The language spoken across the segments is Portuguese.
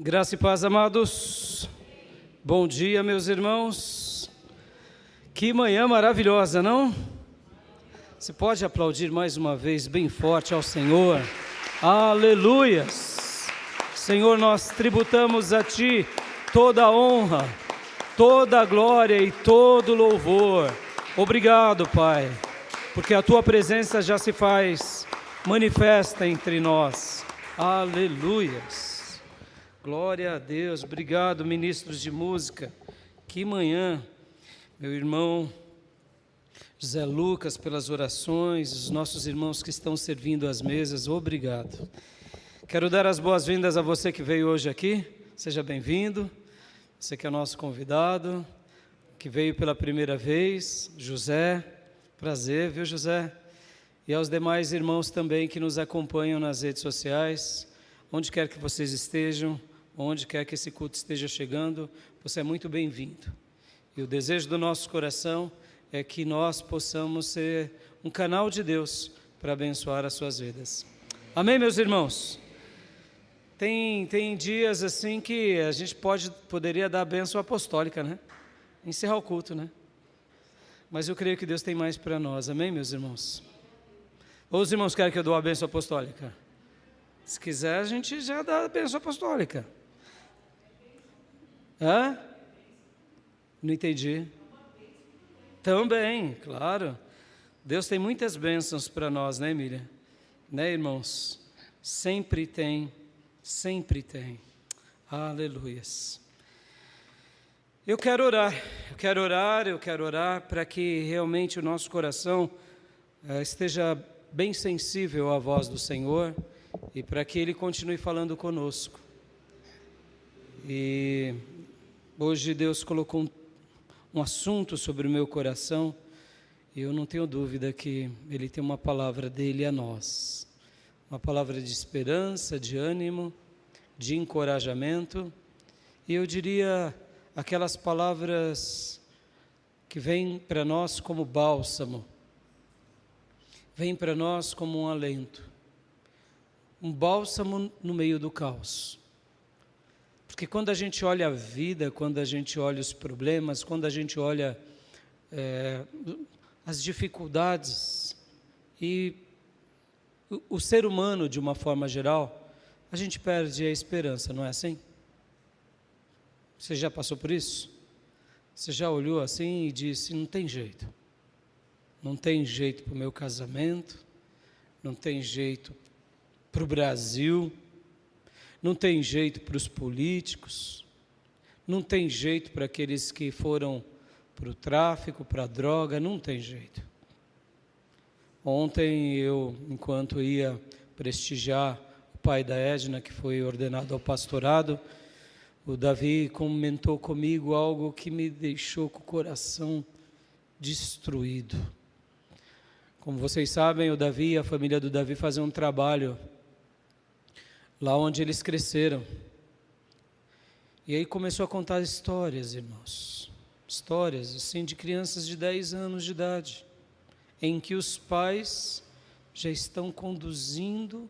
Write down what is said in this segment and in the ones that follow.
Graça e paz, amados. Bom dia, meus irmãos. Que manhã maravilhosa, não? Você pode aplaudir mais uma vez bem forte ao Senhor. Aleluias! Senhor, nós tributamos a Ti toda a honra, toda a glória e todo o louvor. Obrigado, Pai, porque a Tua presença já se faz manifesta entre nós. Aleluias! Glória a Deus. Obrigado, ministros de música. Que manhã, meu irmão José Lucas, pelas orações, os nossos irmãos que estão servindo as mesas, obrigado. Quero dar as boas-vindas a você que veio hoje aqui, seja bem-vindo. Você que é nosso convidado, que veio pela primeira vez, José, prazer, viu, José? E aos demais irmãos também que nos acompanham nas redes sociais, onde quer que vocês estejam, onde quer que esse culto esteja chegando, você é muito bem-vindo. E o desejo do nosso coração é que nós possamos ser um canal de Deus para abençoar as suas vidas. Amém, meus irmãos? Tem dias assim que a gente poderia dar a bênção apostólica, né? Encerrar o culto, né? Mas eu creio que Deus tem mais para nós. Amém, meus irmãos? Ou os irmãos querem que eu dou a bênção apostólica? Se quiser, a gente já dá a bênção apostólica. Hã? Não entendi. Também, claro. Deus tem muitas bênçãos para nós, né, Emília? Né, irmãos? Sempre tem, sempre tem. Aleluias. Eu quero orar para que realmente o nosso coração esteja bem sensível à voz do Senhor e para que Ele continue falando conosco. E hoje Deus colocou um assunto sobre o meu coração e eu não tenho dúvida que Ele tem uma palavra dEle a nós. Uma palavra de esperança, de ânimo, de encorajamento. E eu diria aquelas palavras que vêm para nós como bálsamo. Vêm para nós como um alento. Um bálsamo no meio do caos. Porque quando a gente olha a vida, quando a gente olha os problemas, quando a gente olha as dificuldades e o ser humano de uma forma geral, a gente perde a esperança, não é assim? Você já passou por isso? Você já olhou assim e disse, não tem jeito. Não tem jeito para o meu casamento, não tem jeito para o Brasil, não tem jeito para os políticos, não tem jeito para aqueles que foram para o tráfico, para a droga, não tem jeito. Ontem eu, enquanto ia prestigiar o pai da Edna, que foi ordenado ao pastorado, o Davi comentou comigo algo que me deixou com o coração destruído. Como vocês sabem, o Davi e a família do Davi fazem um trabalho lá onde eles cresceram. E aí começou a contar histórias, irmãos. Histórias, assim, de crianças de 10 anos de idade, em que os pais já estão conduzindo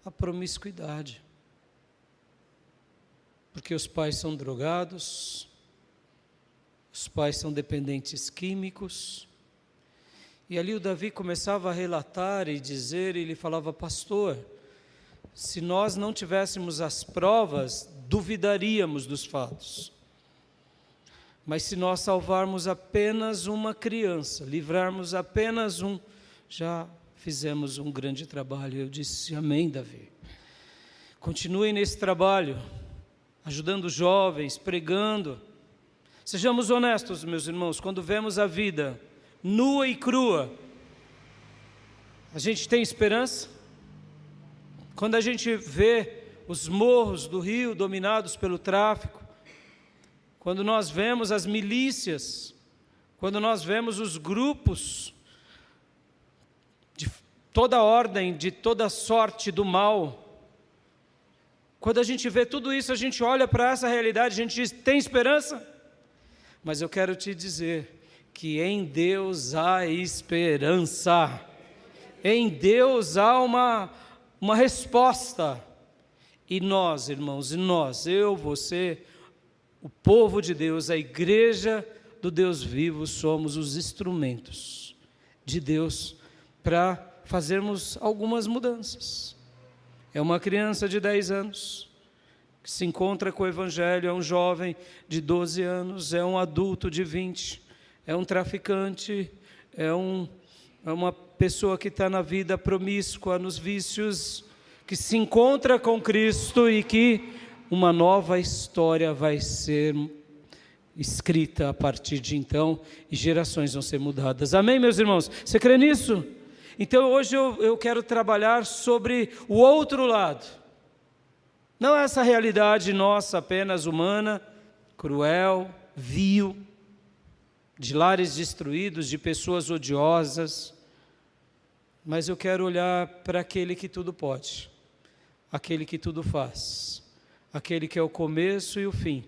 a promiscuidade. Porque os pais são drogados, os pais são dependentes químicos. E ali o Davi começava a relatar e dizer, e ele falava, pastor, se nós não tivéssemos as provas, duvidaríamos dos fatos. Mas se nós salvarmos apenas uma criança, livrarmos apenas um, já fizemos um grande trabalho. Eu disse, amém, Davi. Continuem nesse trabalho, ajudando os jovens, pregando. Sejamos honestos, meus irmãos, quando vemos a vida nua e crua, a gente tem esperança? Quando a gente vê os morros do Rio dominados pelo tráfico, quando nós vemos as milícias, quando nós vemos os grupos de toda ordem, de toda sorte do mal, quando a gente vê tudo isso, a gente olha para essa realidade, a gente diz, tem esperança? Mas eu quero te dizer que em Deus há esperança, em Deus há uma resposta, E nós, irmãos, eu, você, o povo de Deus, a igreja do Deus vivo, somos os instrumentos de Deus para fazermos algumas mudanças. É uma criança de 10 anos que se encontra com o Evangelho, é um jovem de 12 anos, é um adulto de 20, é um traficante, é uma pessoa que está na vida promíscua, nos vícios, que se encontra com Cristo e que uma nova história vai ser escrita a partir de então e gerações vão ser mudadas. Amém, meus irmãos? Você crê nisso? Então hoje eu quero trabalhar sobre o outro lado. Não essa realidade nossa apenas humana, cruel, vil, de lares destruídos, de pessoas odiosas, mas eu quero olhar para aquele que tudo pode, aquele que tudo faz, aquele que é o começo e o fim,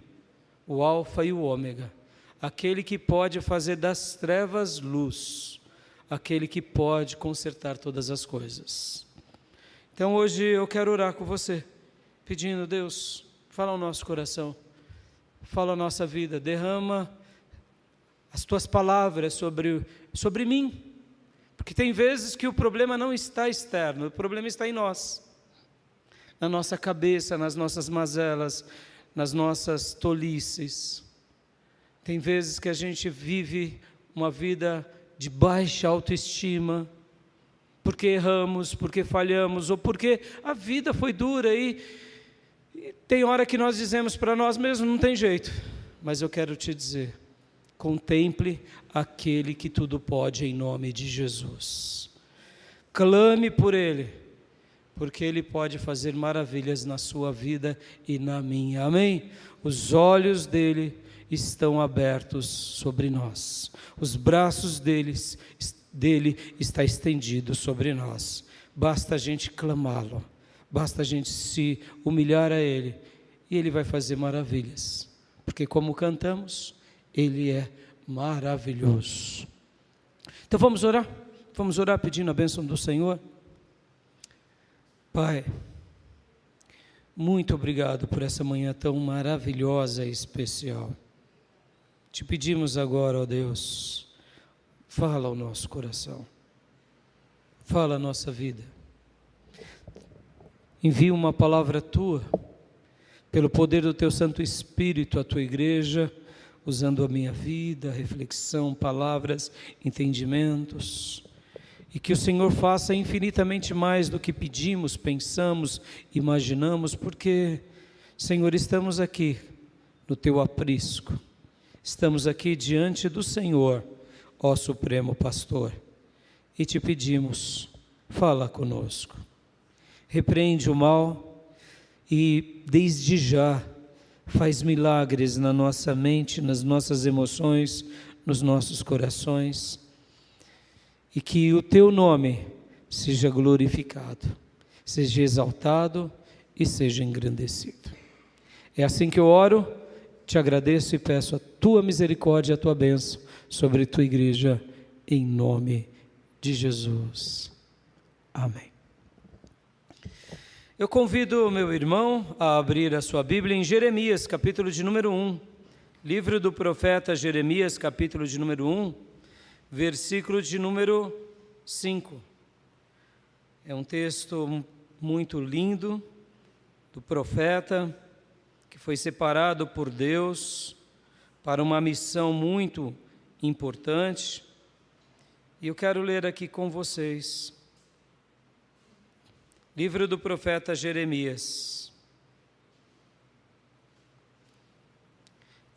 o alfa e o ômega, aquele que pode fazer das trevas luz, aquele que pode consertar todas as coisas. Então hoje eu quero orar com você, pedindo: Deus, fala ao nosso coração, fala a nossa vida, derrama as tuas palavras sobre mim, porque tem vezes que o problema não está externo, o problema está em nós, na nossa cabeça, nas nossas mazelas, nas nossas tolices. Tem vezes que a gente vive uma vida de baixa autoestima, porque erramos, porque falhamos, ou porque a vida foi dura e tem hora que nós dizemos para nós mesmos: não tem jeito. Mas eu quero te dizer, contemple aquele que tudo pode em nome de Jesus. Clame por Ele, porque Ele pode fazer maravilhas na sua vida e na minha. Amém? Os olhos dEle estão abertos sobre nós. Os braços dele está estendido sobre nós. Basta a gente clamá-lo. Basta a gente se humilhar a Ele. E Ele vai fazer maravilhas. Porque como cantamos, Ele é maravilhoso. Então vamos orar? Vamos orar pedindo a bênção do Senhor? Pai, muito obrigado por essa manhã tão maravilhosa e especial. Te pedimos agora, ó Deus, fala ao nosso coração, fala a nossa vida. Envia uma palavra tua, pelo poder do teu Santo Espírito, à tua igreja, usando a minha vida, reflexão, palavras, entendimentos, e que o Senhor faça infinitamente mais do que pedimos, pensamos, imaginamos, porque, Senhor, estamos aqui no teu aprisco, estamos aqui diante do Senhor, ó Supremo Pastor, e te pedimos, fala conosco, repreende o mal e desde já faz milagres na nossa mente, nas nossas emoções, nos nossos corações, e que o teu nome seja glorificado, seja exaltado e seja engrandecido. É assim que eu oro, te agradeço e peço a tua misericórdia, a tua bênção sobre a tua igreja, em nome de Jesus. Amém. Eu convido o meu irmão a abrir a sua Bíblia em Jeremias, capítulo de número 1, livro do profeta Jeremias, capítulo de número 1, versículo de número 5. É um texto muito lindo do profeta, que foi separado por Deus para uma missão muito importante. E eu quero ler aqui com vocês. Livro do profeta Jeremias.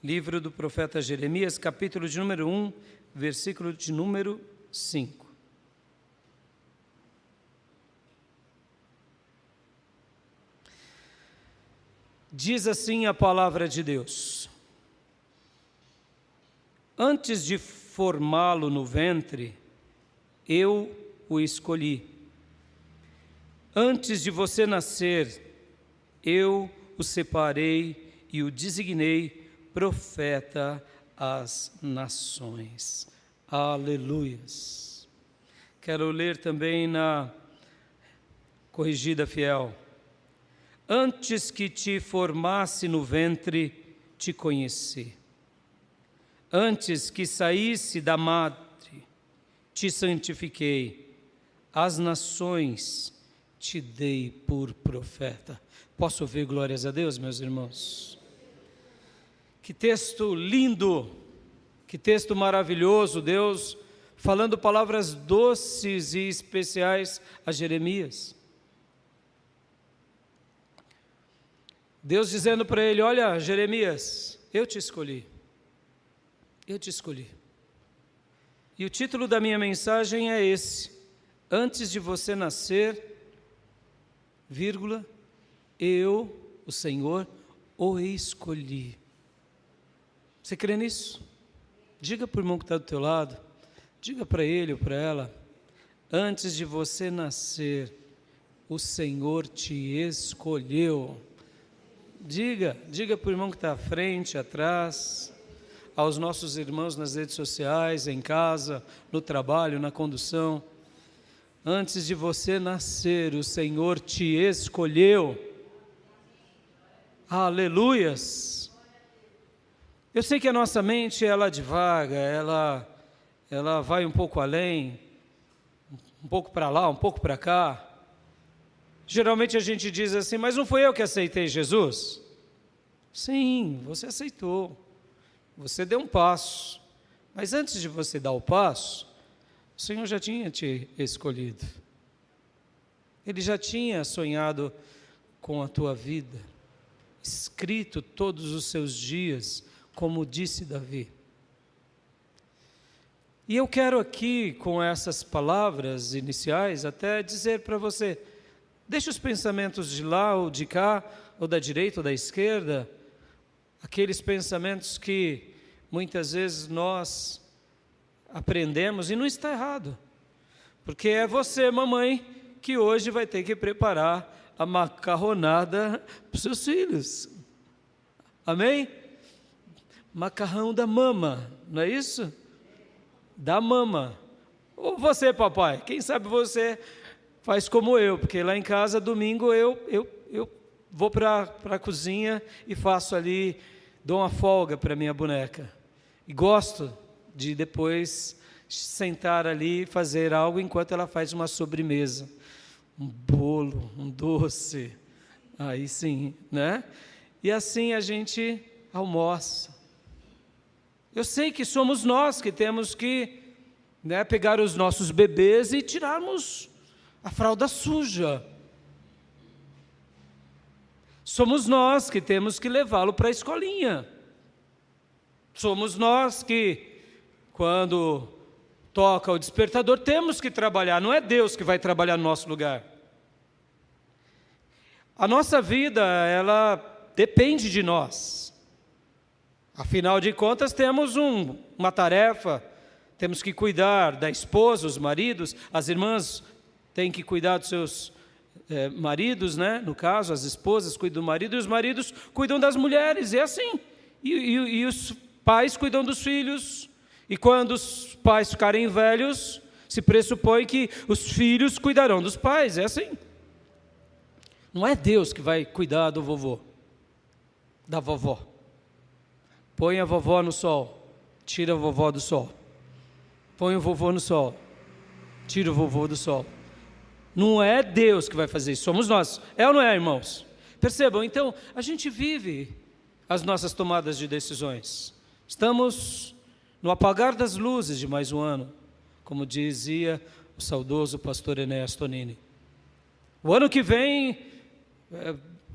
Livro do profeta Jeremias, capítulo de número 1, versículo de número 5. Diz assim a palavra de Deus: antes de formá-lo no ventre, eu o escolhi. Antes de você nascer, eu o separei e o designei profeta às nações. Aleluias. Quero ler também na Corrigida Fiel. Antes que te formasse no ventre, te conheci. Antes que saísse da madre, te santifiquei. Às nações te dei por profeta. Posso ouvir glórias a Deus, meus irmãos? Que texto lindo, que texto maravilhoso, Deus falando palavras doces e especiais a Jeremias. Deus dizendo para ele: olha, Jeremias, eu te escolhi. Eu te escolhi. E o título da minha mensagem é esse: antes de você nascer, vírgula, eu, o Senhor, o escolhi. Você crê nisso? Diga para o irmão que está do teu lado, diga para ele ou para ela: antes de você nascer, o Senhor te escolheu. Diga para o irmão que está à frente, atrás, aos nossos irmãos nas redes sociais, em casa, no trabalho, na condução: antes de você nascer, o Senhor te escolheu. Aleluias! Eu sei que a nossa mente, ela divaga, ela vai um pouco além, um pouco para lá, um pouco para cá. Geralmente a gente diz assim: mas não fui eu que aceitei Jesus? Sim, você aceitou. Você deu um passo. Mas antes de você dar o passo, o Senhor já tinha te escolhido. Ele já tinha sonhado com a tua vida, escrito todos os seus dias, como disse Davi. E eu quero aqui, com essas palavras iniciais, até dizer para você: deixe os pensamentos de lá ou de cá, ou da direita ou da esquerda, aqueles pensamentos que muitas vezes nós aprendemos, e não está errado, porque é você, mamãe, que hoje vai ter que preparar a macarronada para os seus filhos. Amém? Macarrão da mama, não é isso? Da mama. Ou você, papai, quem sabe você faz como eu, porque lá em casa, domingo, eu vou para a cozinha e faço ali, dou uma folga para minha boneca. E gosto de depois sentar ali e fazer algo enquanto ela faz uma sobremesa. Um bolo, um doce, aí sim, né? E assim a gente almoça. Eu sei que somos nós que temos que, né, pegar os nossos bebês e tirarmos a fralda suja. Somos nós que temos que levá-lo para a escolinha. Somos nós que, quando toca o despertador, temos que trabalhar. Não é Deus que vai trabalhar no nosso lugar. A nossa vida, ela depende de nós. Afinal de contas, temos uma tarefa. Temos que cuidar da esposa, os maridos. As irmãs têm que cuidar dos seus maridos, né? No caso, as esposas cuidam do marido e os maridos cuidam das mulheres. É assim. E os pais cuidam dos filhos. E quando os pais ficarem velhos, se pressupõe que os filhos cuidarão dos pais. É assim. Não é Deus que vai cuidar do vovô, da vovó. Põe a vovó no sol, tira a vovó do sol. Põe o vovô no sol, tira o vovô do sol. Não é Deus que vai fazer isso, somos nós. É ou não é, irmãos? Percebam, então, a gente vive as nossas tomadas de decisões. Estamos no apagar das luzes de mais um ano, como dizia o saudoso pastor Enéas Tonini. O ano que vem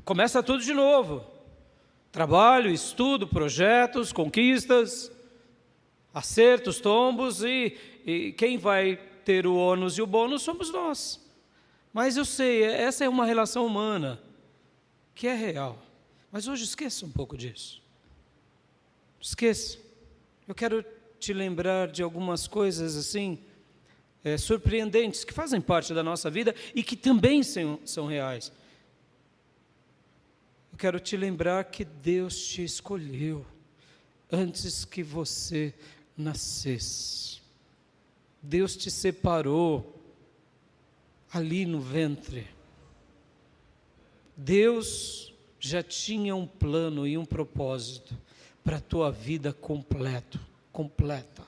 começa tudo de novo. Trabalho, estudo, projetos, conquistas, acertos, tombos, e quem vai ter o ônus e o bônus somos nós. Mas eu sei, essa é uma relação humana, que é real. Mas hoje esqueça um pouco disso. Esqueça. Eu quero te lembrar de algumas coisas assim, surpreendentes, que fazem parte da nossa vida e que também são reais. Eu quero te lembrar que Deus te escolheu antes que você nascesse. Deus te separou ali no ventre. Deus já tinha um plano e um propósito para a tua vida completa.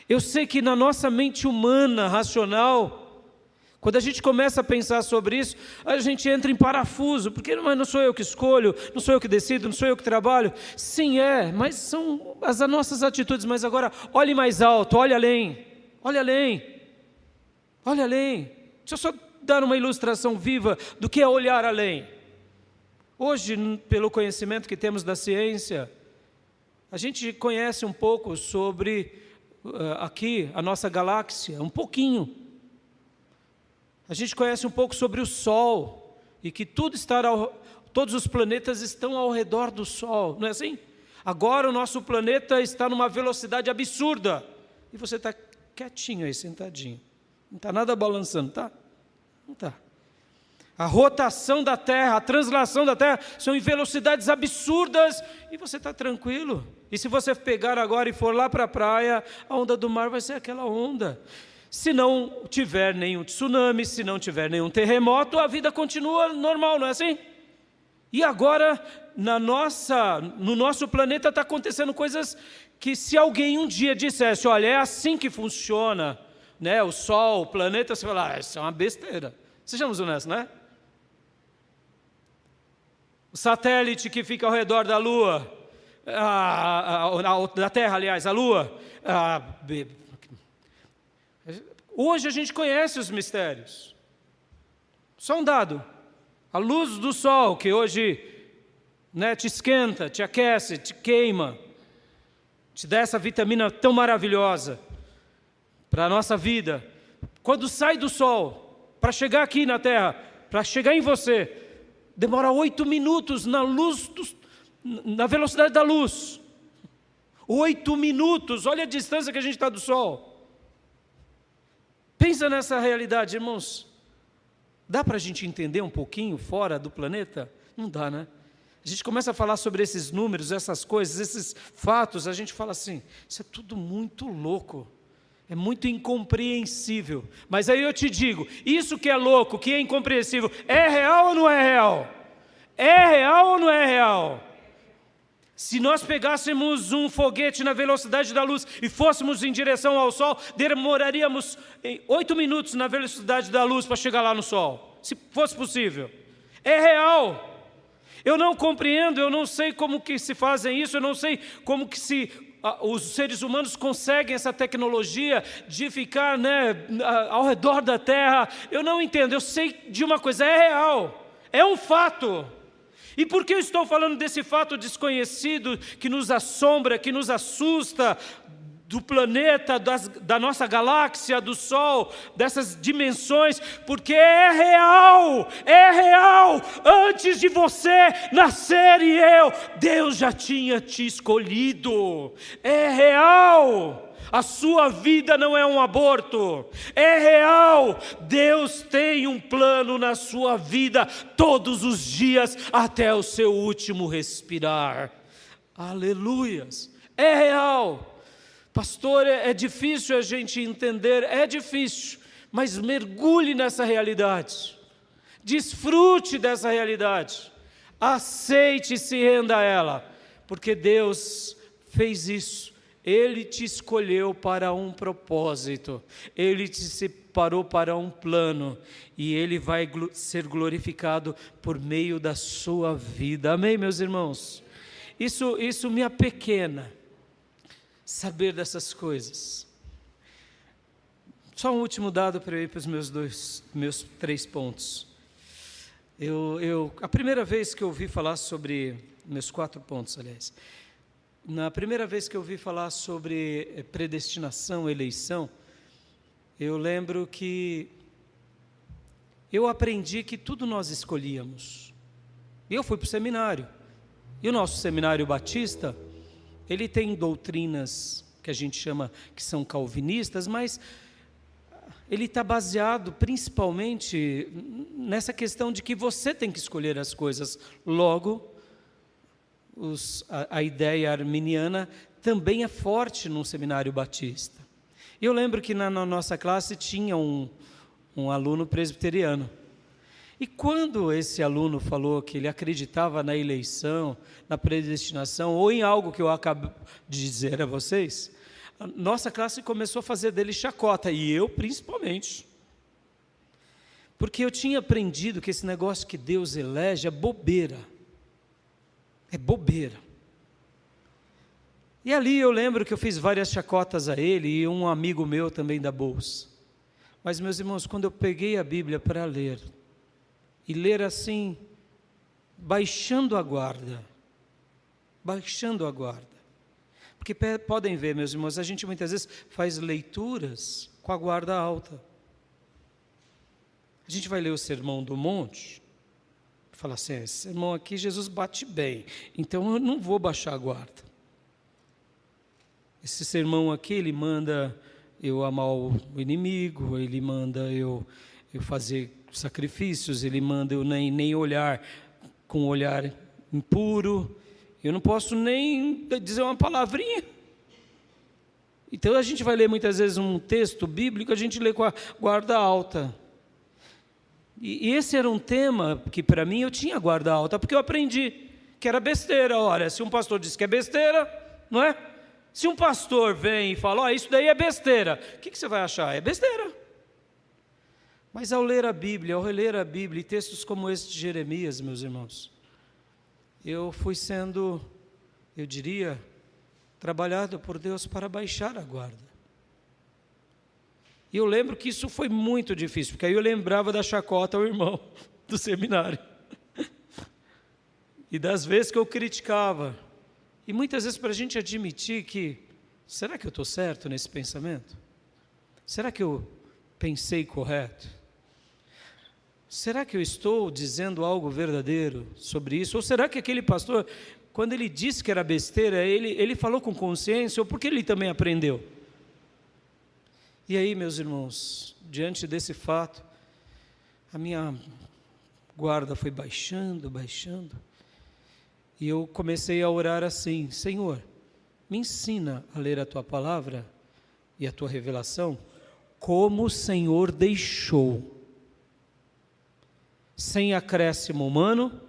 Eu sei que na nossa mente humana, racional, quando a gente começa a pensar sobre isso, a gente entra em parafuso, porque não sou eu que escolho, não sou eu que decido, não sou eu que trabalho. Sim, mas são as nossas atitudes. Mas agora, olhe mais alto, olhe além, olhe além, olhe além. Deixa eu só dar uma ilustração viva do que é olhar além. Hoje, pelo conhecimento que temos da ciência, a gente conhece um pouco sobre aqui a nossa galáxia, um pouquinho. A gente conhece um pouco sobre o Sol, e que todos os planetas estão ao redor do Sol, não é assim? Agora o nosso planeta está numa velocidade absurda, e você está quietinho aí, sentadinho, não está nada balançando, tá? Não está. A rotação da Terra, a translação da Terra, são em velocidades absurdas, e você está tranquilo. E se você pegar agora e for lá para a praia, a onda do mar vai ser aquela onda. Se não tiver nenhum tsunami, se não tiver nenhum terremoto, a vida continua normal, não é assim? E agora, no nosso planeta está acontecendo coisas que, se alguém um dia dissesse, olha, é assim que funciona, né, o Sol, o planeta, você fala, isso é uma besteira. Sejamos honestos, não é? O satélite que fica ao redor da Lua, da Terra, aliás, a Lua, hoje a gente conhece os mistérios. Só um dado: a luz do sol, que hoje, né, te esquenta, te aquece, te queima, te dá essa vitamina tão maravilhosa para a nossa vida. Quando sai do sol, para chegar aqui na Terra, para chegar em você, demora 8 minutos na velocidade da luz. 8 minutos, olha a distância que a gente está do sol. Pensa nessa realidade, irmãos. Dá para a gente entender um pouquinho fora do planeta? Não dá, né? A gente começa a falar sobre esses números, essas coisas, esses fatos, a gente fala assim, isso é tudo muito louco, é muito incompreensível. Mas aí eu te digo, isso que é louco, que é incompreensível, é real ou não é real? É real ou não é real? Se nós pegássemos um foguete na velocidade da luz e fôssemos em direção ao Sol, demoraríamos 8 minutos na velocidade da luz para chegar lá no Sol, se fosse possível. É real. Eu não compreendo, eu não sei como que se fazem isso, eu não sei como que os seres humanos conseguem essa tecnologia de ficar, né, ao redor da Terra. Eu não entendo, eu sei de uma coisa, é real, é um fato. E por que eu estou falando desse fato desconhecido, que nos assombra, que nos assusta, do planeta, da nossa galáxia, do Sol, dessas dimensões? Porque é real, antes de você nascer e Deus já tinha te escolhido, é real. A sua vida não é um aborto, é real. Deus tem um plano na sua vida todos os dias até o seu último respirar. Aleluias, é real. Pastor, é difícil a gente entender, é difícil, mas mergulhe nessa realidade, desfrute dessa realidade, aceite e se renda a ela, porque Deus fez isso. Ele te escolheu para um propósito, Ele te separou para um plano, e Ele vai ser glorificado por meio da sua vida. Amém, meus irmãos? Isso me apequena, saber dessas coisas. Só um último dado para eu ir para os meus 3 pontos. A primeira vez que eu ouvi falar sobre, meus 4 pontos, aliás, na primeira vez que eu ouvi falar sobre predestinação, eleição, eu lembro que eu aprendi que tudo nós escolhíamos. Eu fui para o seminário, e o nosso seminário batista, ele tem doutrinas que a gente chama que são calvinistas, mas ele está baseado principalmente nessa questão de que você tem que escolher as coisas. Logo, a ideia arminiana também é forte no seminário batista. Eu lembro que na nossa classe tinha um aluno presbiteriano, E quando esse aluno falou que ele acreditava na eleição, na predestinação, ou em algo que eu acabo de dizer a vocês, a nossa classe começou a fazer dele chacota, e eu principalmente. Porque eu tinha aprendido que esse negócio que Deus elege é bobeira. É bobeira. E ali eu lembro que eu fiz várias chacotas a ele e um amigo meu também da bolsa. Mas, meus irmãos, quando eu peguei a Bíblia para ler, e ler assim, baixando a guarda, porque podem ver, meus irmãos, a gente muitas vezes faz leituras com a guarda alta. A gente vai ler o Sermão do Monte, fala assim, esse sermão aqui Jesus bate bem, então eu não vou baixar a guarda. Esse sermão aqui, ele manda eu amar o inimigo, ele manda eu fazer sacrifícios, ele manda eu nem olhar com um olhar impuro, eu não posso nem dizer uma palavrinha. Então a gente vai ler muitas vezes um texto bíblico, a gente lê com a guarda alta. E esse era um tema que para mim eu tinha guarda alta, porque eu aprendi que era besteira. Olha, se um pastor diz que é besteira, não é? Se um pastor vem e fala, isso daí é besteira, o que você vai achar? É besteira. Mas ao ler a Bíblia, ao reler a Bíblia, e textos como esse de Jeremias, meus irmãos, eu fui sendo, eu diria, trabalhado por Deus para baixar a guarda. E eu lembro que isso foi muito difícil, porque aí eu lembrava da chacota ao irmão do seminário. E das vezes que eu criticava. E muitas vezes para a gente admitir que, será que eu estou certo nesse pensamento? Será que eu pensei correto? Será que eu estou dizendo algo verdadeiro sobre isso? Ou será que aquele pastor, quando ele disse que era besteira, ele falou com consciência, ou porque ele também aprendeu? E aí, meus irmãos, diante desse fato, a minha guarda foi baixando, e eu comecei a orar assim, Senhor, me ensina a ler a Tua palavra e a Tua revelação, como o Senhor deixou, sem acréscimo humano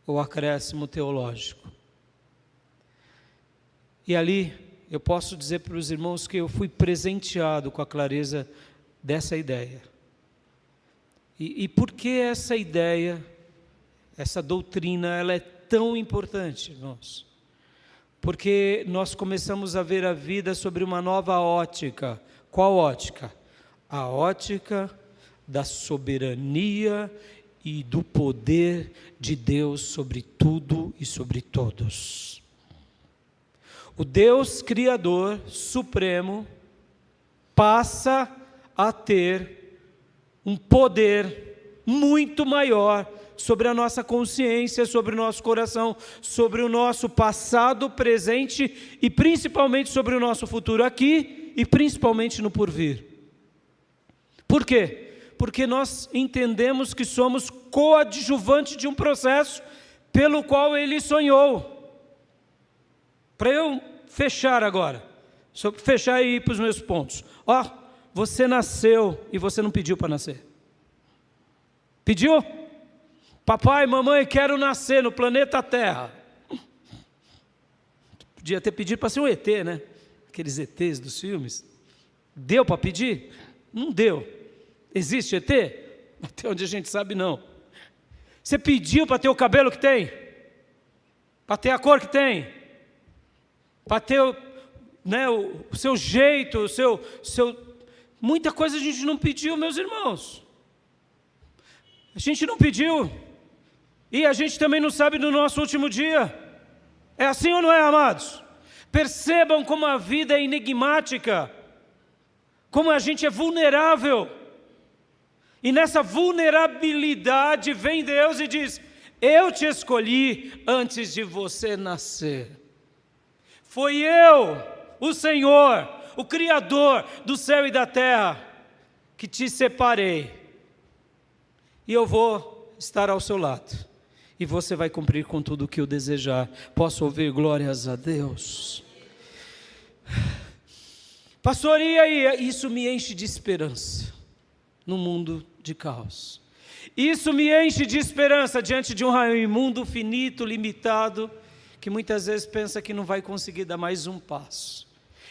ou acréscimo teológico. E ali, eu posso dizer para os irmãos que eu fui presenteado com a clareza dessa ideia. E por que essa ideia, essa doutrina, ela é tão importante, irmãos? Porque nós começamos a ver a vida sobre uma nova ótica. Qual ótica? A ótica da soberania e do poder de Deus sobre tudo e sobre todos. O Deus Criador Supremo passa a ter um poder muito maior sobre a nossa consciência, sobre o nosso coração, sobre o nosso passado, presente e principalmente sobre o nosso futuro aqui e principalmente no porvir. Por quê? Porque nós entendemos que somos coadjuvantes de um processo pelo qual Ele sonhou. Para eu fechar agora, fechar e ir para os meus pontos. Você nasceu e você não pediu para nascer. Pediu? Papai, mamãe, quero nascer no planeta Terra. Podia ter pedido para ser um ET, né? Aqueles ETs dos filmes. Deu para pedir? Não deu. Existe ET? Até onde a gente sabe, não. Você pediu para ter o cabelo que tem? Para ter a cor que tem? Para ter o seu jeito, muita coisa a gente não pediu, meus irmãos. A gente não pediu. E a gente também não sabe do nosso último dia. É assim ou não é, amados? Percebam como a vida é enigmática, como a gente é vulnerável. E nessa vulnerabilidade vem Deus e diz, eu te escolhi antes de você nascer. Foi eu, o Senhor, o Criador do céu e da terra, que te separei. E eu vou estar ao seu lado. E você vai cumprir com tudo o que eu desejar. Posso ouvir glórias a Deus? Pastor, e aí? Isso me enche de esperança no mundo de caos. Isso me enche de esperança diante de um mundo finito, limitado, que muitas vezes pensa que não vai conseguir dar mais um passo.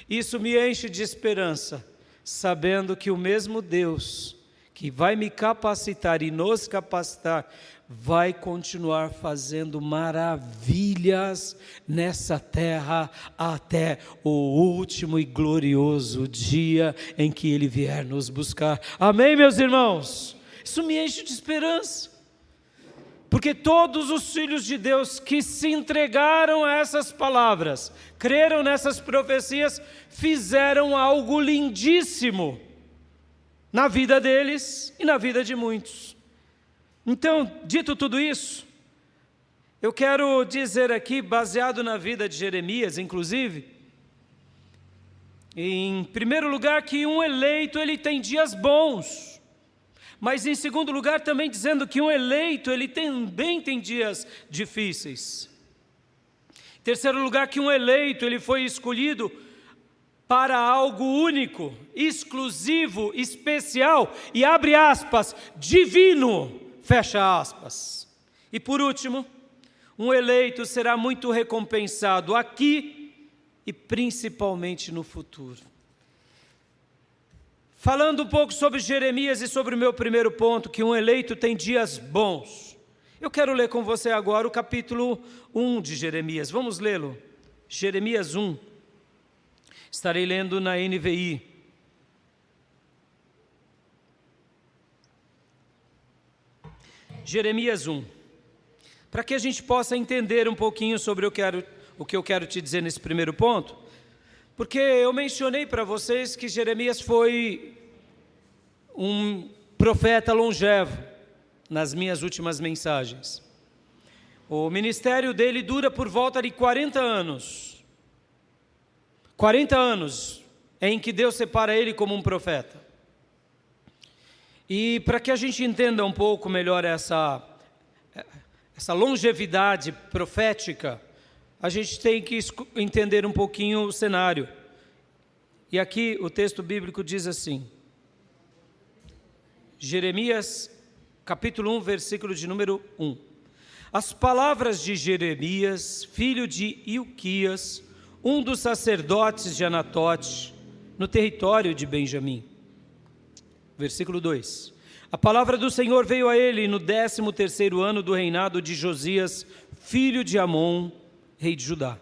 Isso me enche de esperança, sabendo que o mesmo Deus que vai me capacitar e nos capacitar, vai continuar fazendo maravilhas nessa terra até o último e glorioso dia em que Ele vier nos buscar. Amém, meus irmãos? Isso me enche de esperança, porque todos os filhos de Deus que se entregaram a essas palavras, creram nessas profecias, fizeram algo lindíssimo na vida deles e na vida de muitos. Então, dito tudo isso, eu quero dizer aqui, baseado na vida de Jeremias, inclusive, em primeiro lugar, que um eleito ele tem dias bons, mas em segundo lugar também dizendo que um eleito ele também tem dias difíceis. Em terceiro lugar, que um eleito ele foi escolhido para algo único, exclusivo, especial e, abre aspas, divino, fecha aspas. E por último, um eleito será muito recompensado aqui e principalmente no futuro. Falando um pouco sobre Jeremias e sobre o meu primeiro ponto, que um eleito tem dias bons, eu quero ler com você agora o capítulo 1 de Jeremias. Vamos lê-lo. Jeremias 1. Estarei lendo na NVI. Jeremias 1. Para que a gente possa entender um pouquinho sobre o que eu quero te dizer nesse primeiro ponto, porque eu mencionei para vocês que Jeremias foi um profeta longevo nas minhas últimas mensagens. O ministério dele dura por volta de 40 anos. 40 anos em que Deus separa ele como um profeta. E para que a gente entenda um pouco melhor essa longevidade profética, a gente tem que entender um pouquinho o cenário. E aqui o texto bíblico diz assim, Jeremias, capítulo 1, versículo de número 1. As palavras de Jeremias, filho de Ilquias, um dos sacerdotes de Anatote, no território de Benjamim. Versículo 2. A palavra do Senhor veio a ele no 13º ano do reinado de Josias, filho de Amon, rei de Judá.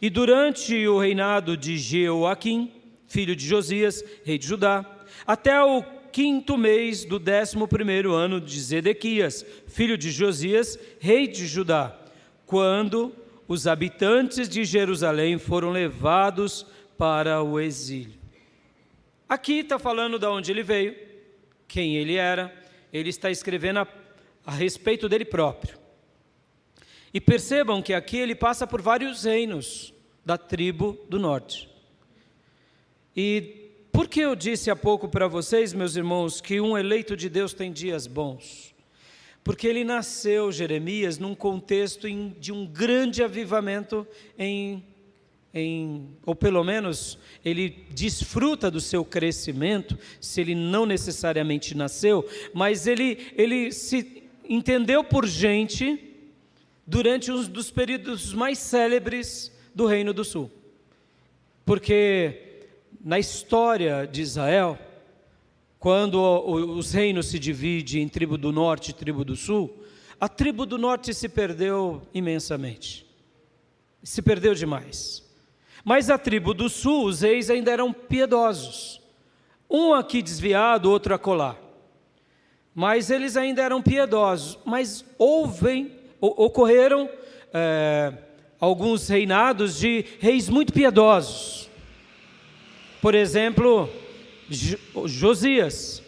E durante o reinado de Jeoaquim, filho de Josias, rei de Judá, até o 5º mês do 11º ano de Zedequias, filho de Josias, rei de Judá, quando os habitantes de Jerusalém foram levados para o exílio. Aqui está falando de onde ele veio, quem ele era, ele está escrevendo a respeito dele próprio. E percebam que aqui ele passa por vários reinos da tribo do norte. E por que eu disse há pouco para vocês, meus irmãos, que um eleito de Deus tem dias bons? Porque ele nasceu, Jeremias, num contexto de um grande avivamento ou pelo menos ele desfruta do seu crescimento, se ele não necessariamente nasceu, mas ele se entendeu por gente durante um dos períodos mais célebres do Reino do Sul. Porque na história de Israel, quando os reinos se dividem em tribo do norte e tribo do sul, a tribo do norte se perdeu imensamente. Se perdeu demais. Mas a tribo do sul, os reis ainda eram piedosos. Um aqui desviado, outro acolá. Mas eles ainda eram piedosos. Mas ocorreram alguns reinados de reis muito piedosos. Por exemplo, Josias.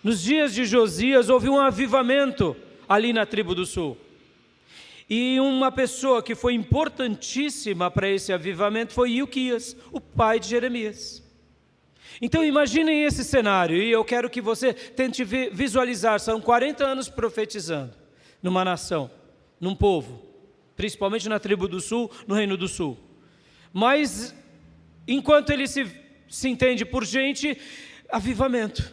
Nos dias de Josias houve um avivamento ali na tribo do sul. E uma pessoa que foi importantíssima para esse avivamento foi Ilquias, o pai de Jeremias. Então imaginem esse cenário, e eu quero que você tente visualizar, são 40 anos profetizando numa nação, num povo, principalmente na tribo do sul, no reino do sul. Mas enquanto ele se entende por gente, avivamento,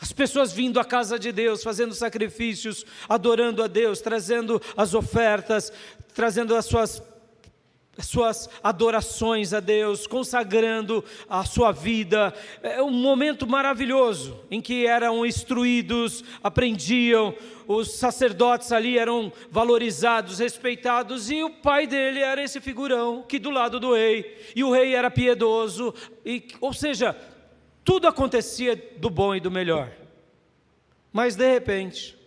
As pessoas vindo à casa de Deus, fazendo sacrifícios, adorando a Deus, trazendo as ofertas, trazendo as suas adorações a Deus, consagrando a sua vida. É um momento maravilhoso, em que eram instruídos, aprendiam, os sacerdotes ali eram valorizados, respeitados, e o pai dele era esse figurão, que do lado do rei, e o rei era piedoso, ou seja, tudo acontecia do bom e do melhor. Mas de repente,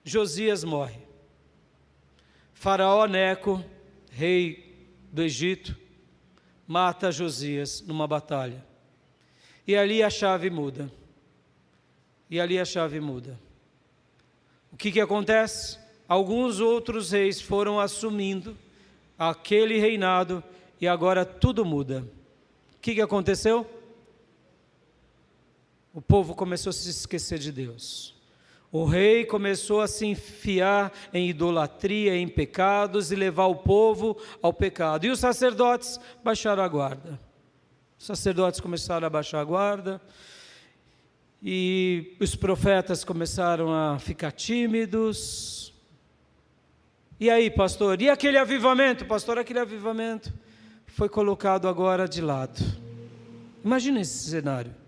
Josias morre. Faraó Neco, rei do Egito, mata Josias numa batalha. E ali a chave muda. O que acontece? Alguns outros reis foram assumindo aquele reinado e agora tudo muda. O que aconteceu? O povo começou a se esquecer de Deus. O rei começou a se enfiar em idolatria, em pecados e levar o povo ao pecado. E os sacerdotes baixaram a guarda. Os sacerdotes começaram a baixar a guarda e os profetas começaram a ficar tímidos. E aí, pastor? E aquele avivamento? Pastor, aquele avivamento foi colocado agora de lado. Imagina esse cenário.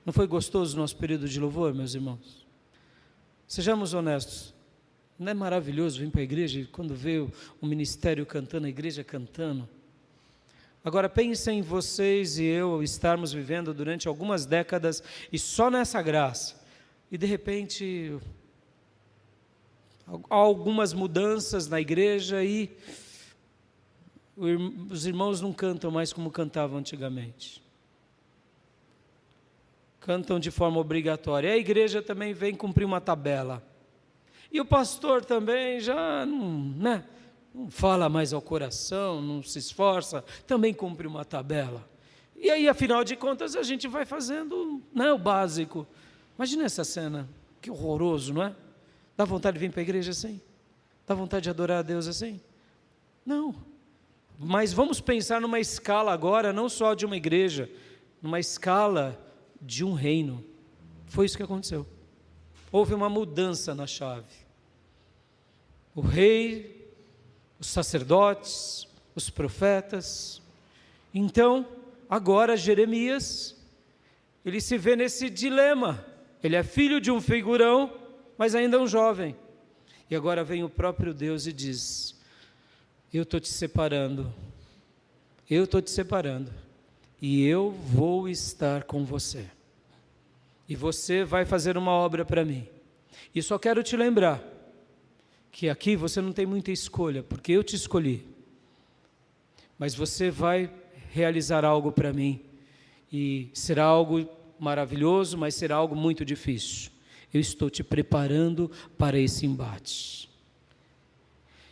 Não foi gostoso o nosso período de louvor, meus irmãos? Sejamos honestos. Não é maravilhoso vir para a igreja e quando vê o ministério cantando, a igreja cantando? Agora pensem em vocês e eu estarmos vivendo durante algumas décadas e só nessa graça. E de repente, há algumas mudanças na igreja e os irmãos não cantam mais como cantavam antigamente. Cantam de forma obrigatória. A igreja também vem cumprir uma tabela. E o pastor também já não fala mais ao coração, não se esforça, também cumpre uma tabela. E aí, afinal de contas, a gente vai fazendo o básico. Imagina essa cena, que horroroso, não é? Dá vontade de vir para a igreja assim? Dá vontade de adorar a Deus assim? Não. Mas vamos pensar numa escala agora, não só de uma igreja, numa escala de um reino. Foi isso que aconteceu. Houve uma mudança na chave. O rei, os sacerdotes, os profetas. Então, agora Jeremias, ele se vê nesse dilema. Ele é filho de um figurão, mas ainda um jovem. E agora vem o próprio Deus e diz: eu estou te separando. Eu estou te separando. E eu vou estar com você. E você vai fazer uma obra para mim. E só quero te lembrar que aqui você não tem muita escolha, porque eu te escolhi. Mas você vai realizar algo para mim. E será algo maravilhoso, mas será algo muito difícil. Eu estou te preparando para esse embate.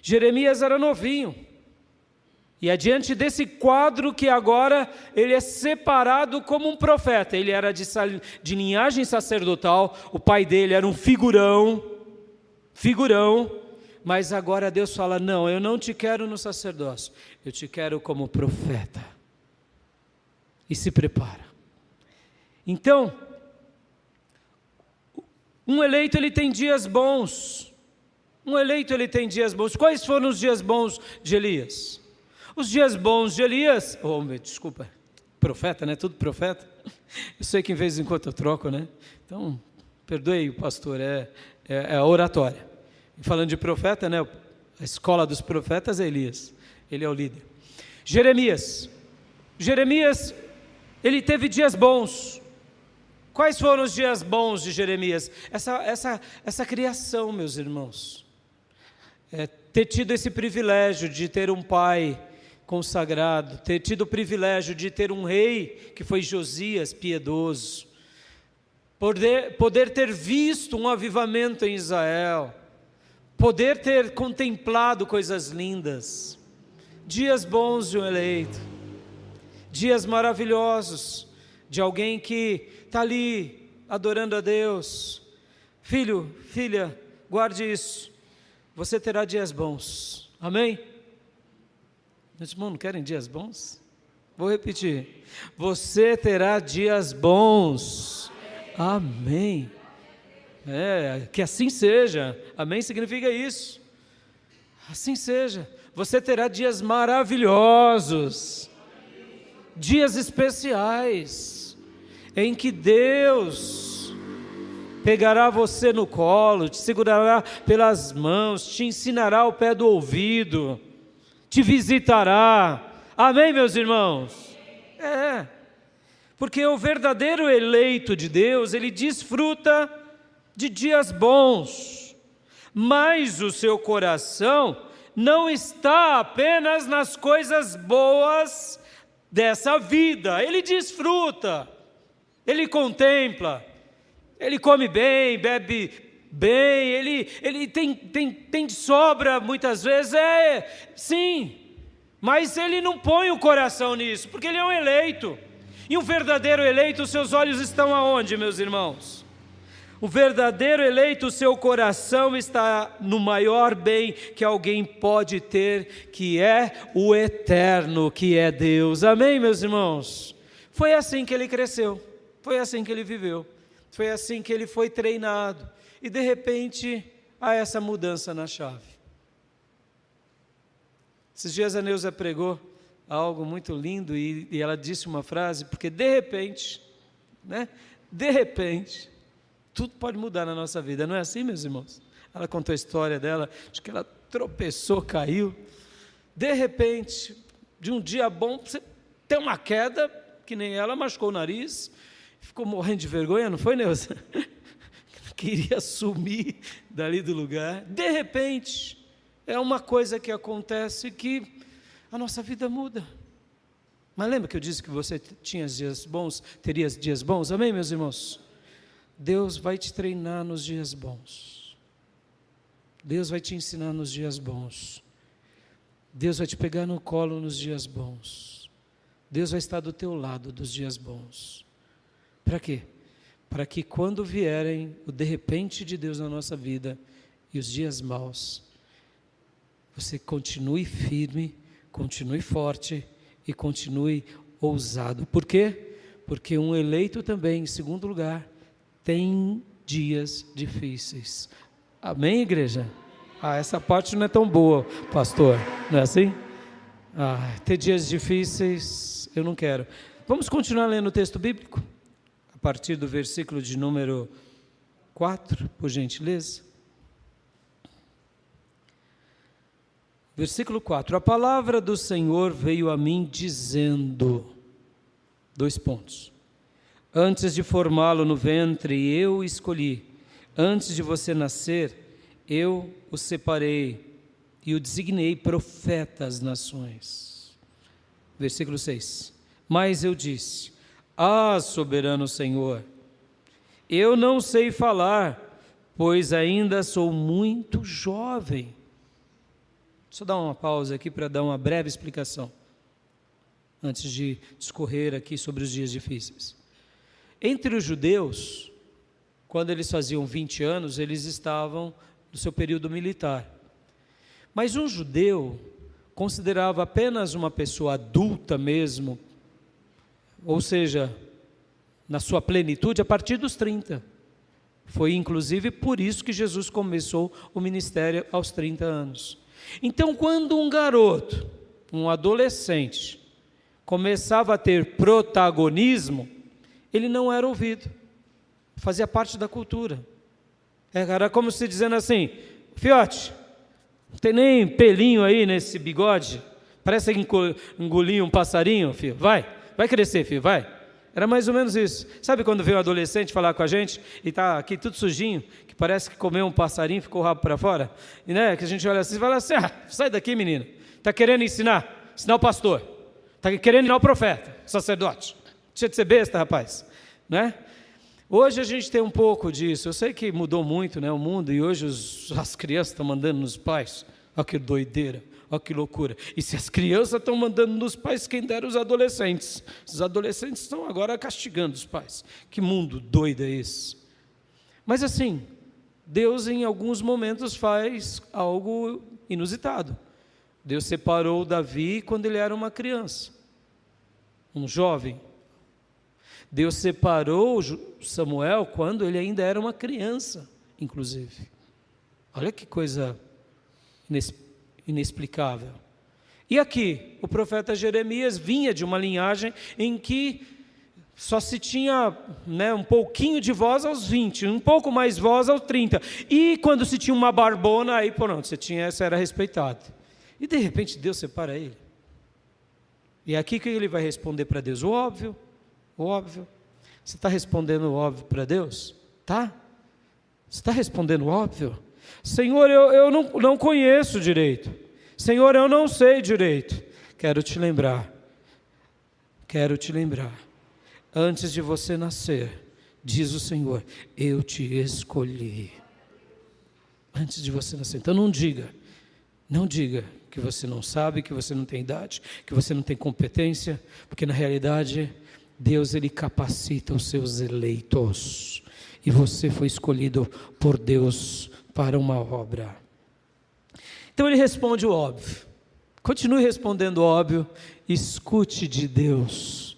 Jeremias era novinho. E é diante desse quadro que agora ele é separado como um profeta. Ele era de linhagem sacerdotal, o pai dele era um figurão, mas agora Deus fala: não, eu não te quero no sacerdócio, eu te quero como profeta. E se prepara. Então, um eleito ele tem dias bons. Quais foram os dias bons de Elias? Os dias bons de Elias, profeta, né? Tudo profeta. Eu sei que em vez em quando eu troco, né? Então, perdoe o pastor, é a oratória. E falando de profeta, né? A escola dos profetas é Elias, ele é o líder. Jeremias, ele teve dias bons. Quais foram os dias bons de Jeremias? Essa criação, meus irmãos. Ter tido esse privilégio de ter um pai consagrado, ter tido o privilégio de ter um rei que foi Josias, piedoso, poder ter visto um avivamento em Israel, poder ter contemplado coisas lindas, dias bons de um eleito, dias maravilhosos de alguém que está ali adorando a Deus. Filho, filha, guarde isso, você terá dias bons, amém? Meus irmãos, não querem dias bons? Vou repetir, você terá dias bons. Amém. Que assim seja. Amém significa isso. Assim seja. Você terá dias maravilhosos, dias especiais, em que Deus pegará você no colo, te segurará pelas mãos, te ensinará o pé do ouvido, te visitará. Amém, meus irmãos? Porque o verdadeiro eleito de Deus, ele desfruta de dias bons, mas o seu coração não está apenas nas coisas boas dessa vida. Ele desfruta, ele contempla, ele come bem, bebe bem, ele tem sobra muitas vezes, sim, mas ele não põe o coração nisso, porque ele é um eleito. E um verdadeiro eleito, os seus olhos estão aonde, meus irmãos? O verdadeiro eleito, o seu coração está no maior bem que alguém pode ter, que é o eterno, que é Deus. Amém, meus irmãos? Foi assim que ele cresceu, foi assim que ele viveu, foi assim que ele foi treinado. E de repente, há essa mudança na chave. Esses dias a Neuza pregou algo muito lindo e ela disse uma frase, porque de repente, de repente, tudo pode mudar na nossa vida, não é assim, meus irmãos? Ela contou a história dela, acho que ela tropeçou, caiu, de repente, de um dia bom, você tem uma queda, que nem ela, machucou o nariz, ficou morrendo de vergonha, não foi, Neuza? Queria sumir dali do lugar, de repente, é uma coisa que acontece que a nossa vida muda. Mas lembra que eu disse que você tinha dias bons, teria dias bons? Amém, meus irmãos? Deus vai te treinar nos dias bons. Deus vai te ensinar nos dias bons. Deus vai te pegar no colo nos dias bons. Deus vai estar do teu lado dos dias bons. Para quê? Para que quando vierem o de repente de Deus na nossa vida e os dias maus, você continue firme, continue forte e continue ousado. Por quê? Porque um eleito também, em segundo lugar, tem dias difíceis. Amém, igreja? Essa parte não é tão boa, pastor, não é assim? Ter dias difíceis, eu não quero. Vamos continuar lendo o texto bíblico? A partir do versículo de número 4, por gentileza. Versículo 4, a palavra do Senhor veio a mim dizendo, : antes de formá-lo no ventre, eu o escolhi, antes de você nascer, eu o separei e o designei profeta às nações. Versículo 6, mas eu disse, soberano Senhor, eu não sei falar, pois ainda sou muito jovem. Deixa eu dar uma pausa aqui para dar uma breve explicação, antes de discorrer aqui sobre os dias difíceis. Entre os judeus, quando eles faziam 20 anos, eles estavam no seu período militar. Mas um judeu considerava apenas uma pessoa adulta mesmo, ou seja, na sua plenitude, a partir dos 30. Foi inclusive por isso que Jesus começou o ministério aos 30 anos. Então, quando um garoto, um adolescente, começava a ter protagonismo, ele não era ouvido, fazia parte da cultura. Era como se dizendo assim, fiote, não tem nem pelinho aí nesse bigode, parece que engoliu um passarinho, filho, vai crescer, filho, vai. Era mais ou menos isso. Sabe quando veio um adolescente falar com a gente e está aqui tudo sujinho, que parece que comeu um passarinho e ficou o rabo para fora? E que a gente olha assim e fala assim, sai daqui, menino. Está querendo ensinar o pastor. Está querendo ensinar o profeta, o sacerdote. Deixa de ser besta, rapaz. Hoje a gente tem um pouco disso. Eu sei que mudou muito, o mundo, e hoje as crianças estão mandando nos pais. Olha que doideira. Olha que loucura. E se as crianças estão mandando nos pais, quem dera os adolescentes. Os adolescentes estão agora castigando os pais. Que mundo doido é esse? Mas assim, Deus em alguns momentos faz algo inusitado. Deus separou Davi quando ele era uma criança, um jovem. Deus separou Samuel quando ele ainda era uma criança, inclusive. Olha que coisa inexplicável. E aqui, o profeta Jeremias vinha de uma linhagem em que só se tinha um pouquinho de voz aos 20, um pouco mais voz aos 30. E quando se tinha uma barbona, aí pronto, você era respeitado. E de repente Deus separa ele. E aqui que ele vai responder para Deus? O óbvio. Você está respondendo o óbvio para Deus? Tá? Você está respondendo o óbvio? Senhor, eu não conheço direito. Senhor, eu não sei direito. Quero te lembrar. Antes de você nascer, diz o Senhor, eu te escolhi. Antes de você nascer. Então não diga que você não sabe, que você não tem idade, que você não tem competência, porque na realidade, Deus ele capacita os seus eleitos. E você foi escolhido por Deus para uma obra. Então ele responde o óbvio. Continue respondendo o óbvio. Escute de Deus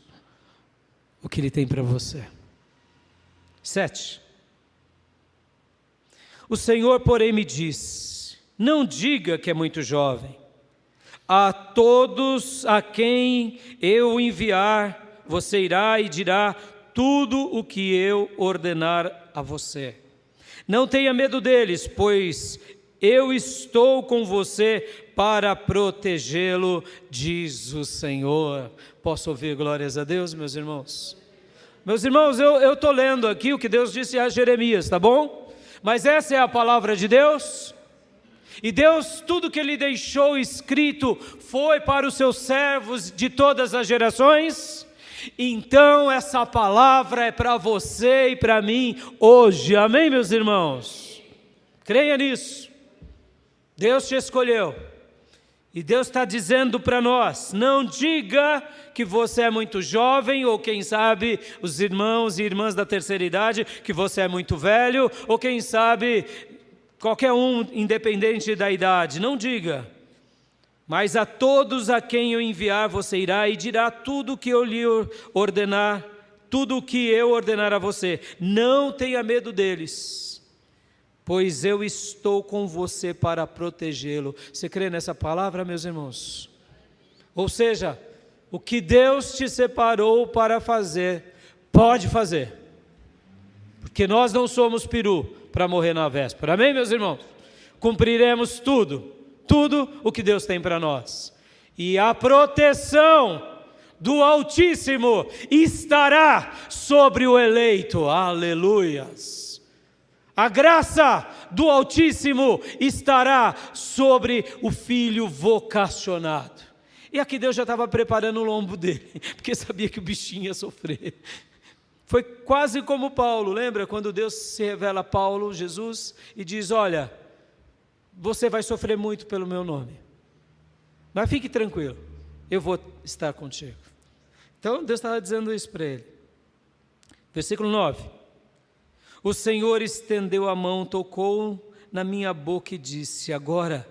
o que Ele tem para você. 7. O Senhor, porém, me disse, não diga que é muito jovem. A todos a quem eu enviar, você irá e dirá tudo o que eu ordenar a você. Não tenha medo deles, pois eu estou com você para protegê-lo, diz o Senhor. Posso ouvir glórias a Deus, meus irmãos? Meus irmãos, eu estou lendo aqui o que Deus disse a Jeremias, tá bom? Mas essa é a palavra de Deus. E Deus, tudo que Ele deixou escrito foi para os seus servos de todas as gerações. Então essa palavra é para você e para mim hoje, amém, meus irmãos? Creia nisso. Deus te escolheu. E Deus está dizendo para nós, não diga que você é muito jovem, ou quem sabe os irmãos e irmãs da terceira idade, que você é muito velho, ou quem sabe qualquer um, independente da idade, não diga. Mas a todos a quem eu enviar, você irá e dirá tudo o que eu lhe ordenar, tudo o que eu ordenar a você. Não tenha medo deles, pois eu estou com você para protegê-lo. Você crê nessa palavra, meus irmãos? Ou seja, o que Deus te separou para fazer, pode fazer. Porque nós não somos peru para morrer na véspera. Amém, meus irmãos? Cumpriremos tudo o que Deus tem para nós. E a proteção do Altíssimo estará sobre o eleito. Aleluias. A graça do Altíssimo estará sobre o filho vocacionado. E aqui Deus já estava preparando o lombo dele, porque sabia que o bichinho ia sofrer. Foi quase como Paulo, lembra quando Deus se revela a Paulo, Jesus, e diz, olha, você vai sofrer muito pelo meu nome, mas fique tranquilo, eu vou estar contigo. Então Deus estava dizendo isso para ele. Versículo 9. O Senhor estendeu a mão, tocou na minha boca e disse, agora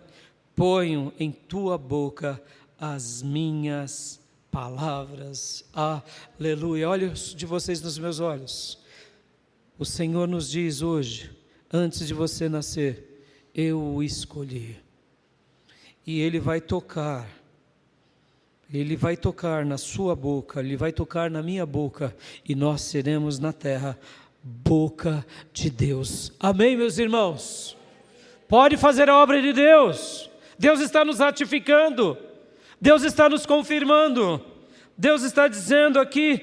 ponho em tua boca as minhas palavras. Aleluia. Olha de vocês nos meus olhos. O Senhor nos diz hoje, antes de você nascer, eu o escolhi. E Ele vai tocar na sua boca, Ele vai tocar na minha boca, e nós seremos na terra boca de Deus. Amém, meus irmãos? Pode fazer a obra de Deus. Deus está nos ratificando. Deus está nos confirmando. Deus está dizendo aqui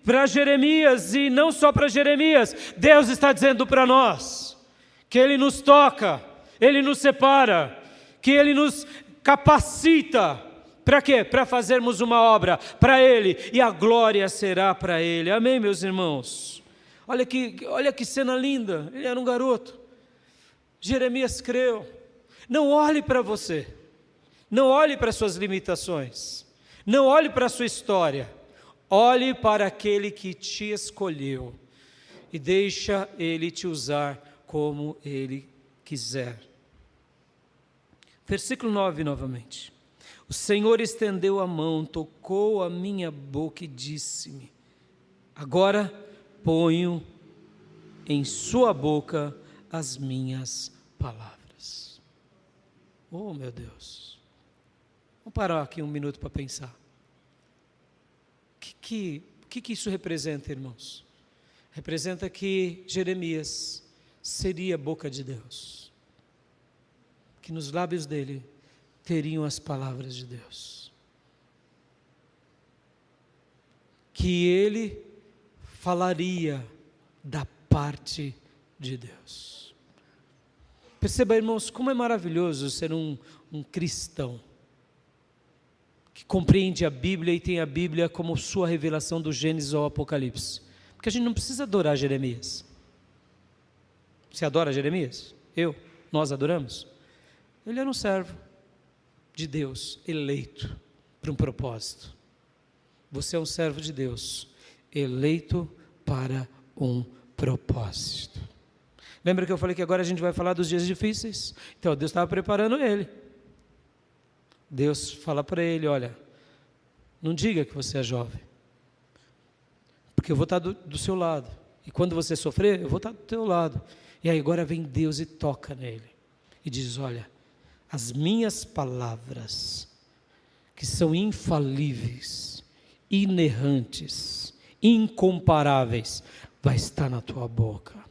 para Jeremias, e não só para Jeremias, Deus está dizendo para nós, que Ele nos toca, Ele nos separa, que Ele nos capacita. Para quê? Para fazermos uma obra para Ele, e a glória será para Ele. Amém, meus irmãos? Olha que cena linda. Ele era um garoto. Jeremias creu. Não olhe para você. Não olhe para suas limitações. Não olhe para a sua história. Olhe para aquele que te escolheu. E deixa Ele te usar como Ele quiser. Versículo 9 novamente. O Senhor estendeu a mão, tocou a minha boca e disse-me. Agora ponho em sua boca as minhas palavras. Oh, meu Deus. Vamos parar aqui um minuto para pensar. O que isso representa, irmãos? Representa que Jeremias seria a boca de Deus. Que nos lábios dele teriam as palavras de Deus. Que ele falaria da parte de Deus. Perceba, irmãos, como é maravilhoso ser um cristão que compreende a Bíblia e tem a Bíblia como sua revelação do Gênesis ao Apocalipse. Porque a gente não precisa adorar Jeremias. Você adora Jeremias? Nós adoramos? Ele era um servo de Deus, eleito para um propósito. Você é um servo de Deus, eleito para um propósito. Lembra que eu falei que agora a gente vai falar dos dias difíceis? Então Deus estava preparando ele. Deus fala para ele, olha, não diga que você é jovem, porque eu vou estar do seu lado, e quando você sofrer, eu vou estar do teu lado. E aí agora vem Deus e toca nele, e diz, olha, as minhas palavras, que são infalíveis, inerrantes, incomparáveis, vai estar na tua boca.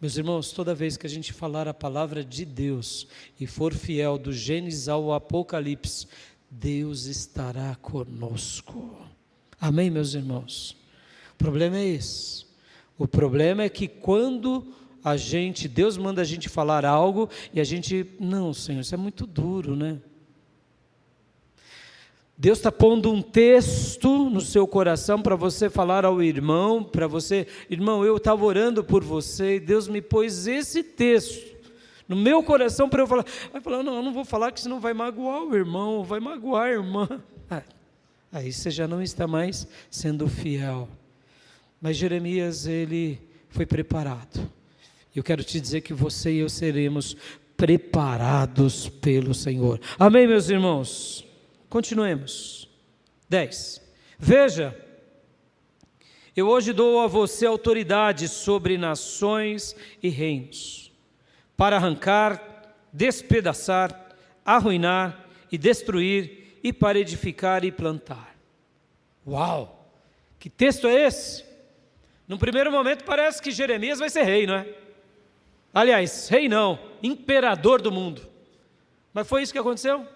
Meus irmãos, toda vez que a gente falar a palavra de Deus e for fiel do Gênesis ao Apocalipse, Deus estará conosco. Amém, meus irmãos? O problema é esse. O problema é que quando Deus manda a gente falar algo e a gente, não, Senhor, isso é muito duro, né? Deus está pondo um texto no seu coração para você falar ao irmão, para você, irmão, eu estava orando por você e Deus me pôs esse texto no meu coração para eu falar. Vai falar, não, eu não vou falar que senão vai magoar o irmão, vai magoar a irmã. Aí você já não está mais sendo fiel. Mas Jeremias, ele foi preparado. Eu quero te dizer que você e eu seremos preparados pelo Senhor. Amém, meus irmãos? Continuemos. 10. Veja, eu hoje dou a você autoridade sobre nações e reinos, para arrancar, despedaçar, arruinar e destruir, e para edificar e plantar. Uau! Que texto é esse? Num primeiro momento parece que Jeremias vai ser rei, não é? Aliás, rei não, imperador do mundo. Mas foi isso que aconteceu?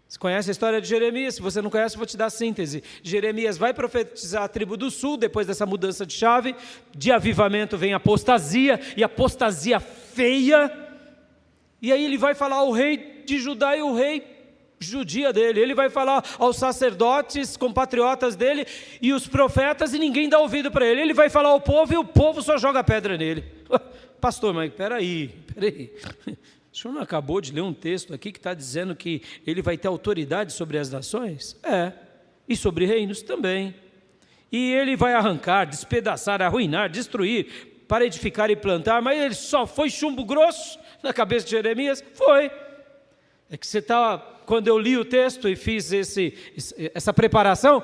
Você conhece a história de Jeremias? Se você não conhece, eu vou te dar a síntese. Jeremias vai profetizar a tribo do sul, depois dessa mudança de chave, de avivamento vem apostasia, e apostasia feia, e aí ele vai falar ao rei de Judá e o rei judia dele, ele vai falar aos sacerdotes, compatriotas dele, e os profetas, e ninguém dá ouvido para ele. Ele vai falar ao povo, e o povo só joga pedra nele. Pastor, mas peraí, o senhor não acabou de ler um texto aqui que está dizendo que ele vai ter autoridade sobre as nações? E sobre reinos também. E ele vai arrancar, despedaçar, arruinar, destruir, para edificar e plantar, mas ele só foi chumbo grosso na cabeça de Jeremias? Foi. É que quando eu li o texto e fiz essa preparação,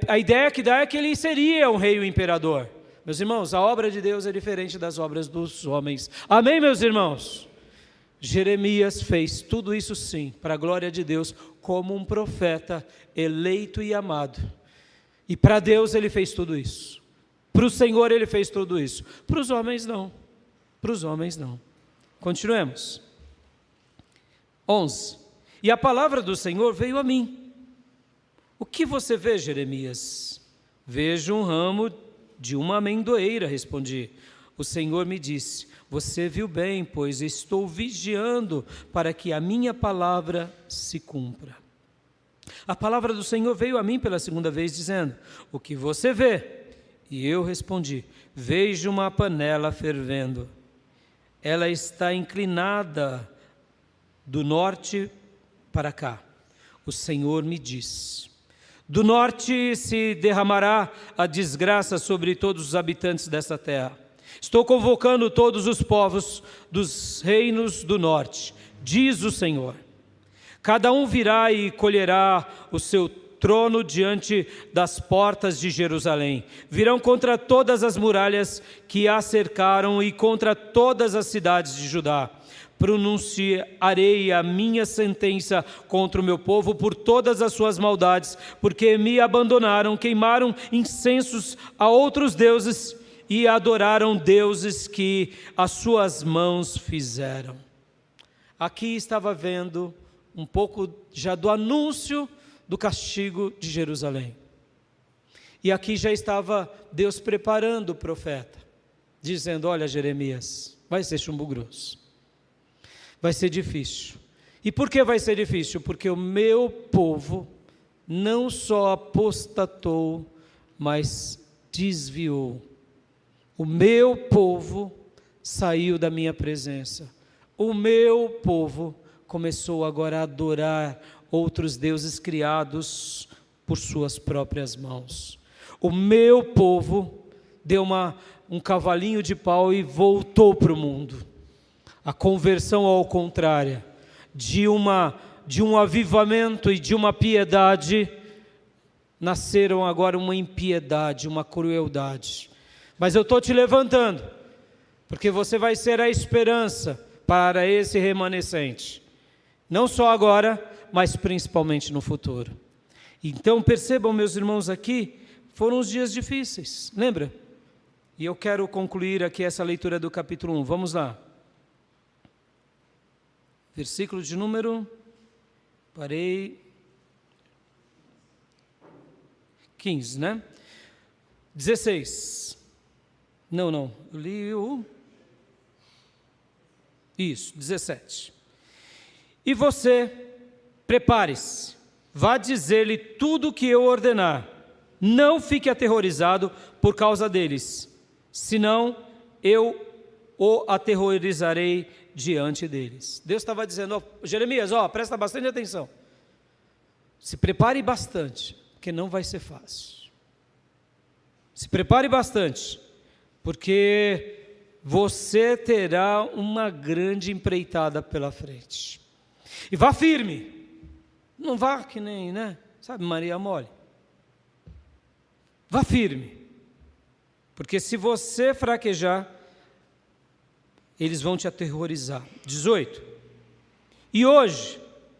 a ideia que dá é que ele seria um rei e um imperador. Meus irmãos, a obra de Deus é diferente das obras dos homens. Amém, meus irmãos? Jeremias fez tudo isso sim, para a glória de Deus, como um profeta eleito e amado. E para Deus ele fez tudo isso. Para o Senhor ele fez tudo isso. Para os homens não. Para os homens não. Continuemos. 11. E a palavra do Senhor veio a mim. O que você vê, Jeremias? Vejo um ramo de uma amendoeira, respondi. O Senhor me disse, você viu bem, pois estou vigiando para que a minha palavra se cumpra. A palavra do Senhor veio a mim pela segunda vez, dizendo, o que você vê? E eu respondi, vejo uma panela fervendo. Ela está inclinada do norte para cá. O Senhor me disse, do norte se derramará a desgraça sobre todos os habitantes desta terra. Estou convocando todos os povos dos reinos do norte, diz o Senhor. Cada um virá e colherá o seu trono diante das portas de Jerusalém. Virão contra todas as muralhas que a cercaram e contra todas as cidades de Judá. Pronunciarei a minha sentença contra o meu povo por todas as suas maldades, porque me abandonaram, queimaram incensos a outros deuses e adoraram deuses que as suas mãos fizeram. Aqui estava vendo um pouco já do anúncio do castigo de Jerusalém. E aqui já estava Deus preparando o profeta, dizendo: olha, Jeremias, vai ser chumbo grosso, vai ser difícil. E por que vai ser difícil? Porque o meu povo não só apostatou, mas desviou. O meu povo saiu da minha presença. O meu povo começou agora a adorar outros deuses criados por suas próprias mãos. O meu povo deu um cavalinho de pau e voltou para o mundo. A conversão ao contrário, de um avivamento e de uma piedade, nasceram agora uma impiedade, uma crueldade. Mas eu estou te levantando, porque você vai ser a esperança para esse remanescente. Não só agora, mas principalmente no futuro. Então percebam, meus irmãos, aqui foram os dias difíceis, lembra? E eu quero concluir aqui essa leitura do capítulo 1, vamos lá. Versículo de número, 15, né? 16. Não, eu li o... Isso, 17. E você, prepare-se, vá dizer-lhe tudo o que eu ordenar. Não fique aterrorizado por causa deles, senão eu o aterrorizarei diante deles. Deus estava dizendo: Jeremias, presta bastante atenção. Se prepare bastante, porque não vai ser fácil. Se prepare bastante, porque você terá uma grande empreitada pela frente. E vá firme. Não vá que nem, sabe, Maria mole. Vá firme. Porque se você fraquejar, eles vão te aterrorizar. 18. E hoje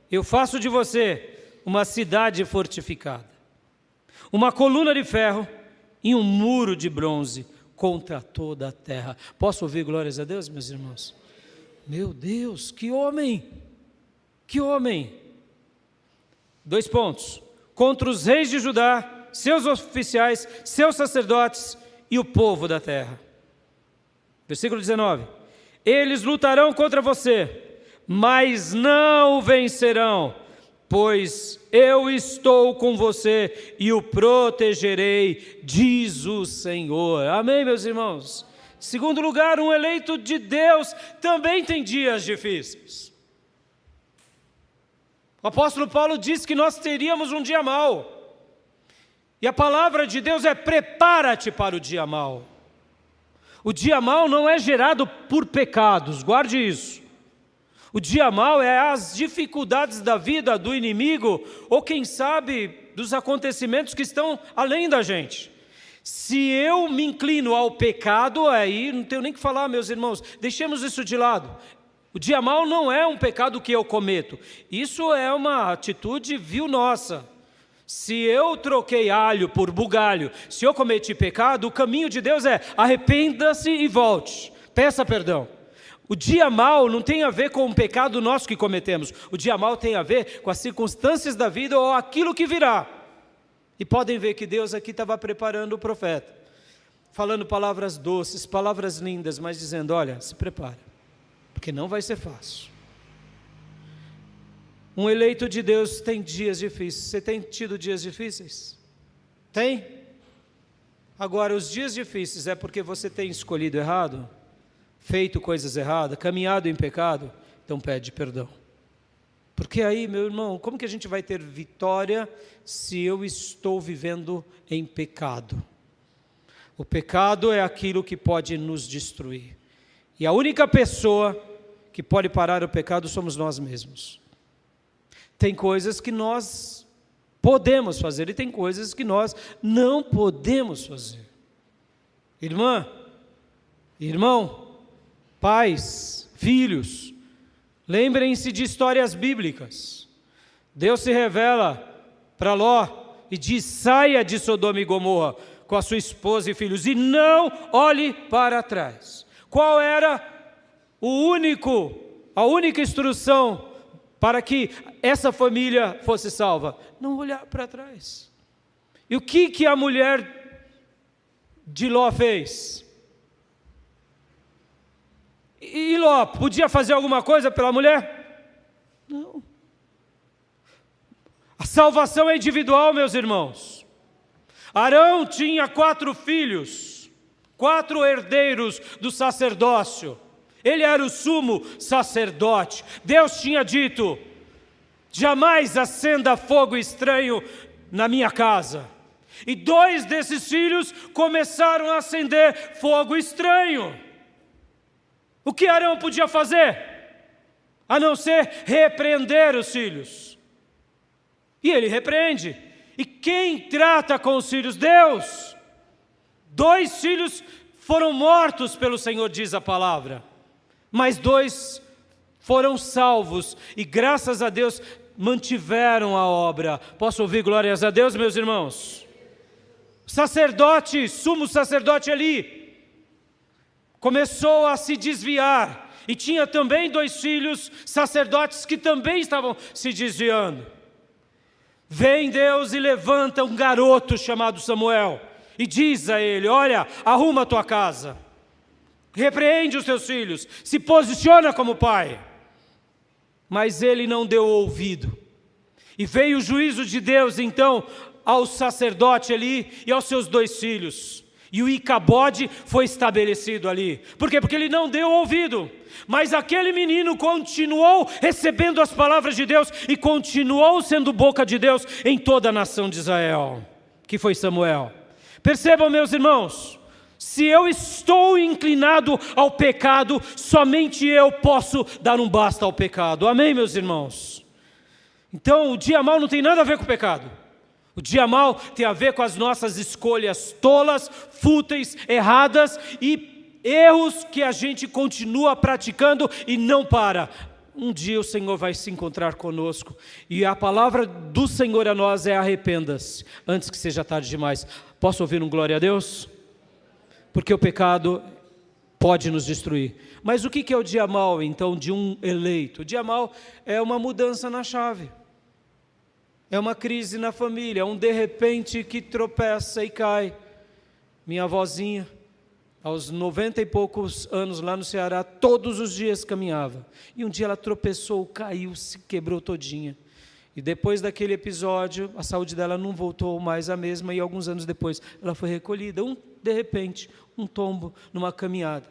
eu faço de você uma cidade fortificada, uma coluna de ferro e um muro de bronze contra toda a terra. Posso ouvir glórias a Deus, meus irmãos? Meu Deus, que homem! Que homem! 2 pontos. Contra os reis de Judá, seus oficiais, seus sacerdotes e o povo da terra. Versículo 19. Eles lutarão contra você, mas não o vencerão, pois eu estou com você e o protegerei, diz o Senhor. Amém, meus irmãos? Segundo lugar, um eleito de Deus também tem dias difíceis. O apóstolo Paulo disse que nós teríamos um dia mau. E a palavra de Deus é: prepara-te para o dia mau. O dia mau não é gerado por pecados, guarde isso. O dia mau é as dificuldades da vida do inimigo, ou quem sabe dos acontecimentos que estão além da gente. Se eu me inclino ao pecado, aí não tenho nem que falar, meus irmãos, deixemos isso de lado. O dia mau não é um pecado que eu cometo, isso é uma atitude vil nossa. Se eu troquei alho por bugalho, se eu cometi pecado, o caminho de Deus é: arrependa-se e volte, peça perdão. O dia mau não tem a ver com o pecado nosso que cometemos. O dia mau tem a ver com as circunstâncias da vida ou aquilo que virá. E podem ver que Deus aqui estava preparando o profeta, falando palavras doces, palavras lindas, mas dizendo: olha, se prepara, porque não vai ser fácil. Um eleito de Deus tem dias difíceis. Você tem tido dias difíceis? Tem? Agora, os dias difíceis é porque você tem escolhido errado, feito coisas erradas, caminhado em pecado, então pede perdão. Porque aí, meu irmão, como que a gente vai ter vitória se eu estou vivendo em pecado? O pecado é aquilo que pode nos destruir. E a única pessoa que pode parar o pecado somos nós mesmos. Tem coisas que nós podemos fazer, e tem coisas que nós não podemos fazer. Irmã, irmão, pais, filhos, lembrem-se de histórias bíblicas. Deus se revela para Ló e diz: saia de Sodoma e Gomorra com a sua esposa e filhos, e não olhe para trás. Qual era a única instrução para que essa família fosse salva? Não olhar para trás. E o que a mulher de Ló fez? E Ló podia fazer alguma coisa pela mulher? Não. A salvação é individual, meus irmãos. Arão tinha 4 filhos, 4 herdeiros do sacerdócio. Ele era o sumo sacerdote. Deus tinha dito: jamais acenda fogo estranho na minha casa. E 2 desses filhos começaram a acender fogo estranho. O que Arão podia fazer? A não ser repreender os filhos. E ele repreende. E quem trata com os filhos? Deus. 2 filhos foram mortos pelo Senhor, diz a palavra. Mas 2 foram salvos. E graças a Deus mantiveram a obra. Posso ouvir glórias a Deus, meus irmãos? Sacerdote, sumo sacerdote Eli, começou a se desviar. E tinha também 2 filhos sacerdotes que também estavam se desviando. Vem Deus e levanta um garoto chamado Samuel e diz a ele: olha, arruma a tua casa, repreende os teus filhos, se posiciona como pai. Mas ele não deu ouvido. E veio o juízo de Deus então ao sacerdote ali e aos seus 2 filhos. E o Icabode foi estabelecido ali. Por quê? Porque ele não deu ouvido. Mas aquele menino continuou recebendo as palavras de Deus e continuou sendo boca de Deus em toda a nação de Israel, que foi Samuel. Percebam, meus irmãos, se eu estou inclinado ao pecado, somente eu posso dar um basta ao pecado. Amém, meus irmãos? Então, o dia mau não tem nada a ver com o pecado. O dia mau tem a ver com as nossas escolhas tolas, fúteis, erradas e erros que a gente continua praticando e não para. Um dia o Senhor vai se encontrar conosco e a palavra do Senhor a nós é: arrependa-se antes que seja tarde demais. Posso ouvir um glória a Deus? Porque o pecado pode nos destruir. Mas o que é o dia mau então de um eleito? O dia mau é uma mudança na chave. É uma crise na família, é um de repente que tropeça e cai. Minha avózinha, aos 90 e poucos anos lá no Ceará, todos os dias caminhava. E um dia ela tropeçou, caiu, se quebrou todinha. E depois daquele episódio, a saúde dela não voltou mais a mesma e alguns anos depois ela foi recolhida. De repente, um tombo numa caminhada.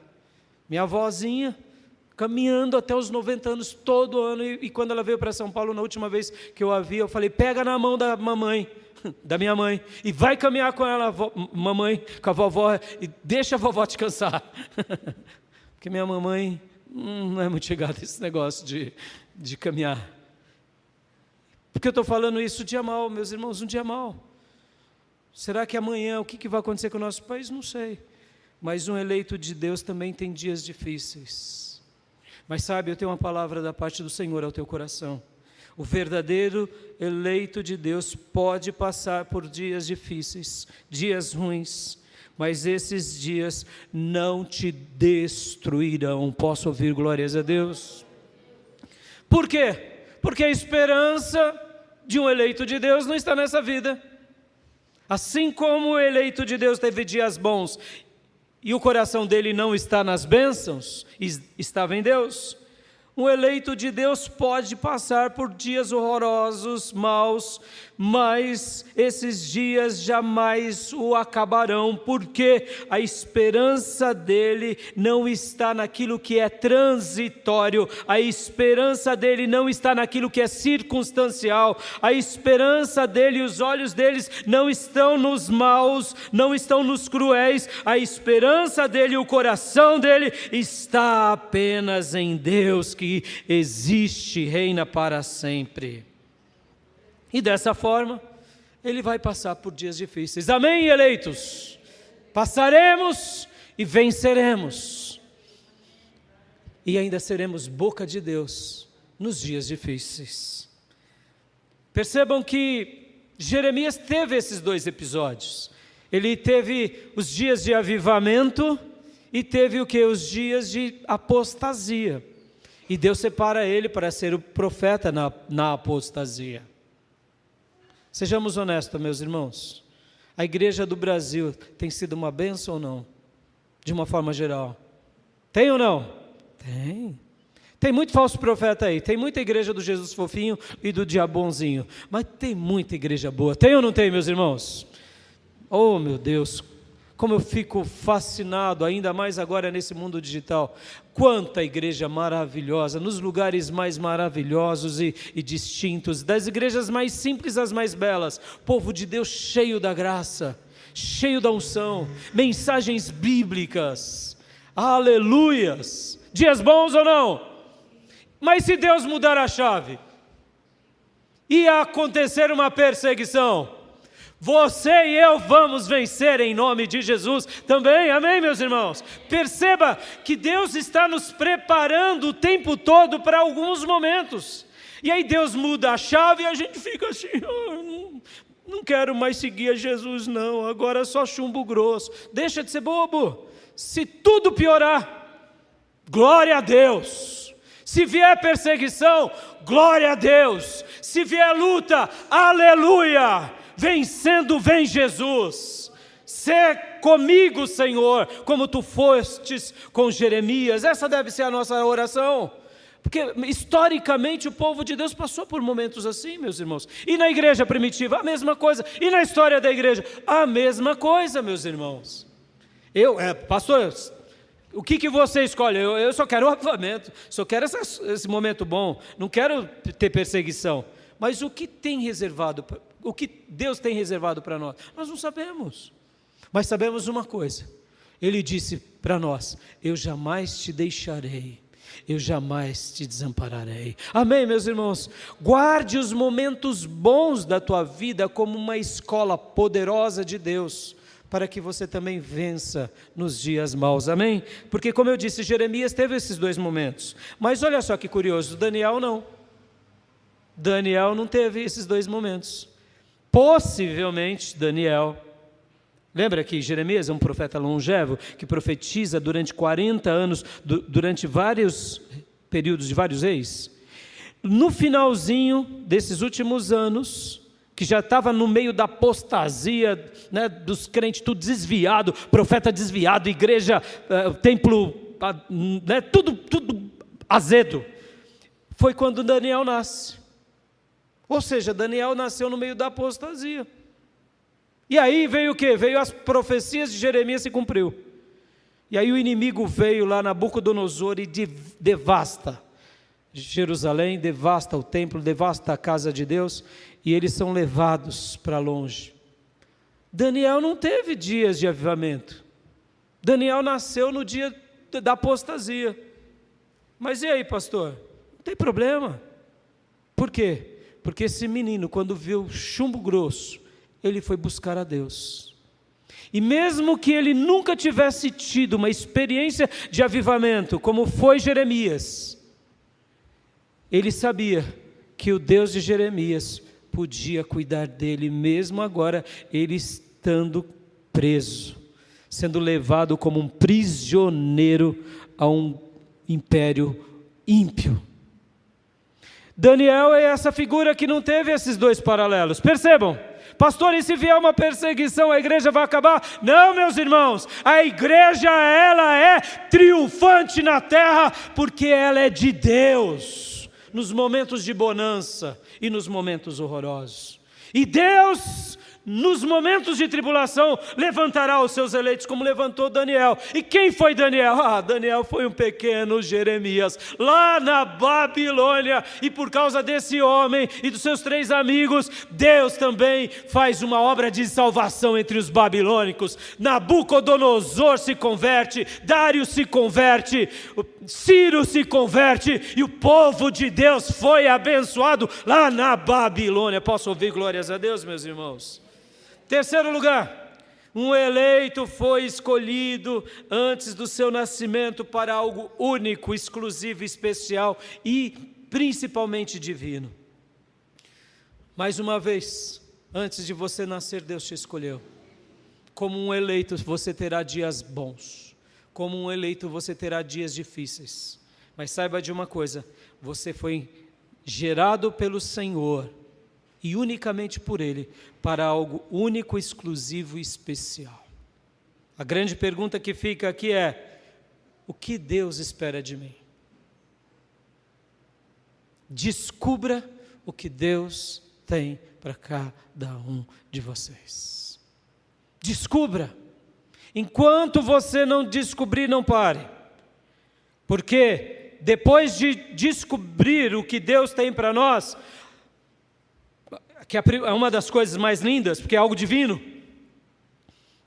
Minha avózinha caminhando até os 90 anos, todo ano, e quando ela veio para São Paulo, na última vez que eu a vi, eu falei: pega na mão da mamãe, da minha mãe, e vai caminhar com ela, mamãe, com a vovó, e deixa a vovó te cansar, porque minha mamãe não é muito chegada a esse negócio de caminhar. Por que eu estou falando isso? Dia mau, meus irmãos, um dia mau. Será que amanhã, o que vai acontecer com o nosso país? Não sei, mas um eleito de Deus também tem dias difíceis. Mas sabe, eu tenho uma palavra da parte do Senhor ao teu coração. O verdadeiro eleito de Deus pode passar por dias difíceis, dias ruins, mas esses dias não te destruirão. Posso ouvir glórias a Deus? Por quê? Porque a esperança de um eleito de Deus não está nessa vida. Assim como o eleito de Deus teve dias bons e o coração dele não está nas bênçãos, estava em Deus. Um eleito de Deus pode passar por dias horrorosos, maus, mas esses dias jamais o acabarão, porque a esperança dele não está naquilo que é transitório, a esperança dele não está naquilo que é circunstancial, a esperança dele, os olhos deles não estão nos maus, não estão nos cruéis, a esperança dele, o coração dele está apenas em Deus, que existe, reina para sempre. E dessa forma, ele vai passar por dias difíceis. Amém, eleitos? Passaremos e venceremos. E ainda seremos boca de Deus nos dias difíceis. Percebam que Jeremias teve esses dois episódios. Ele teve os dias de avivamento e teve o que? Os dias de apostasia. E Deus separa ele para ser o profeta na apostasia. Sejamos honestos, meus irmãos. A igreja do Brasil tem sido uma bênção ou não? De uma forma geral. Tem ou não? Tem. Tem muito falso profeta aí. Tem muita igreja do Jesus fofinho e do diabonzinho. Mas tem muita igreja boa. Tem ou não tem, meus irmãos? Oh, meu Deus, como eu fico fascinado, ainda mais agora nesse mundo digital. Quanta igreja maravilhosa, nos lugares mais maravilhosos e distintos, das igrejas mais simples às mais belas. Povo de Deus cheio da graça, cheio da unção, mensagens bíblicas, aleluias. Dias bons ou não? Mas se Deus mudar a chave, ia acontecer uma perseguição. Você e eu vamos vencer em nome de Jesus também, amém, meus irmãos? Perceba que Deus está nos preparando o tempo todo para alguns momentos. E aí Deus muda a chave e a gente fica assim, não quero mais seguir a Jesus não, agora é só chumbo grosso. Deixa de ser bobo. Se tudo piorar, glória a Deus. Se vier perseguição, glória a Deus. Se vier luta, aleluia. Vencendo vem Jesus. Ser comigo, Senhor, como tu fostes com Jeremias. Essa deve ser a nossa oração. Porque historicamente o povo de Deus passou por momentos assim, meus irmãos. E na igreja primitiva, a mesma coisa. E na história da igreja, a mesma coisa, meus irmãos. Pastor, o que você escolhe? Eu só quero o avivamento, só quero esse momento bom, não quero ter perseguição. Mas o que tem reservado, o que Deus tem reservado para nós? Nós não sabemos. Mas sabemos uma coisa. Ele disse para nós: eu jamais te deixarei, eu jamais te desampararei. Amém, meus irmãos? Guarde os momentos bons da tua vida como uma escola poderosa de Deus, para que você também vença nos dias maus, amém? Porque como eu disse, Jeremias teve esses dois momentos, mas olha só que curioso, Daniel não. Daniel não teve esses dois momentos. Possivelmente Daniel, lembra que Jeremias é um profeta longevo, que profetiza durante 40 anos, durante vários períodos de vários reis. No finalzinho desses últimos anos, que já estava no meio da apostasia, né, dos crentes tudo desviado, profeta desviado, igreja, templo, né, tudo azedo, foi quando Daniel nasce. Ou seja, Daniel nasceu no meio da apostasia. E aí veio o quê? Veio as profecias de Jeremias se cumpriu. E aí o inimigo veio lá, Nabucodonosor, e devasta Jerusalém, devasta o templo, devasta a casa de Deus, e eles são levados para longe. Daniel não teve dias de avivamento. Daniel nasceu no dia da apostasia. Mas e aí, pastor? Não tem problema. Por quê? Porque esse menino, quando viu chumbo grosso, ele foi buscar a Deus. E mesmo que ele nunca tivesse tido uma experiência de avivamento, como foi Jeremias, ele sabia que o Deus de Jeremias podia cuidar dele, mesmo agora ele estando preso, sendo levado como um prisioneiro a um império ímpio. Daniel é essa figura que não teve esses dois paralelos. Percebam, pastor, e se vier uma perseguição, a igreja vai acabar? Não, meus irmãos, a igreja, ela é triunfante na terra, porque ela é de Deus, nos momentos de bonança e nos momentos horrorosos. E Deus, nos momentos de tribulação, levantará os seus eleitos, como levantou Daniel. E quem foi Daniel? Daniel foi um pequeno Jeremias, lá na Babilônia, e por causa desse homem e dos seus 3 amigos, Deus também faz uma obra de salvação entre os babilônicos. Nabucodonosor se converte, Dário se converte, Ciro se converte e o povo de Deus foi abençoado lá na Babilônia. Posso ouvir glórias a Deus, meus irmãos? Terceiro lugar, um eleito foi escolhido antes do seu nascimento para algo único, exclusivo, especial e principalmente divino. Mais uma vez, antes de você nascer, Deus te escolheu. Como um eleito, você terá dias bons. Como um eleito, você terá dias difíceis. Mas saiba de uma coisa, você foi gerado pelo Senhor, e unicamente por Ele, para algo único, exclusivo e especial. A grande pergunta que fica aqui é: o que Deus espera de mim? Descubra o que Deus tem para cada um de vocês. Descubra. Enquanto você não descobrir, não pare. Porque depois de descobrir o que Deus tem para nós, que é uma das coisas mais lindas, porque é algo divino,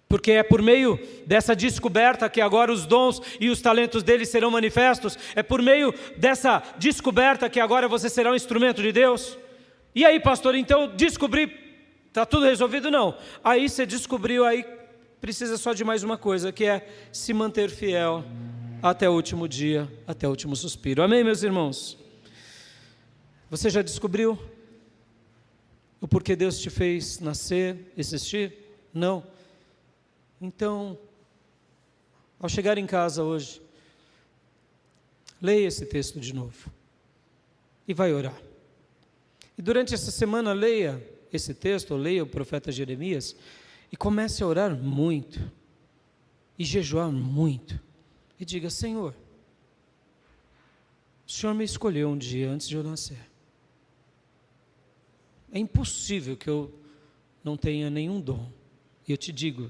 porque é por meio dessa descoberta que agora os dons e os talentos dele serão manifestos, é por meio dessa descoberta que agora você será um instrumento de Deus. E aí, pastor, então descobri, está tudo resolvido? Não. Aí você descobriu, aí precisa só de mais uma coisa, que é se manter fiel até o último dia, até o último suspiro. Amém, meus irmãos? Você já descobriu o porquê Deus te fez nascer, existir? Não. Então, ao chegar em casa hoje, leia esse texto de novo e vai orar. E durante essa semana leia esse texto, ou leia o profeta Jeremias, e comece a orar muito, e jejuar muito, e diga: Senhor, o Senhor me escolheu um dia antes de eu nascer. É impossível que eu não tenha nenhum dom. E eu te digo,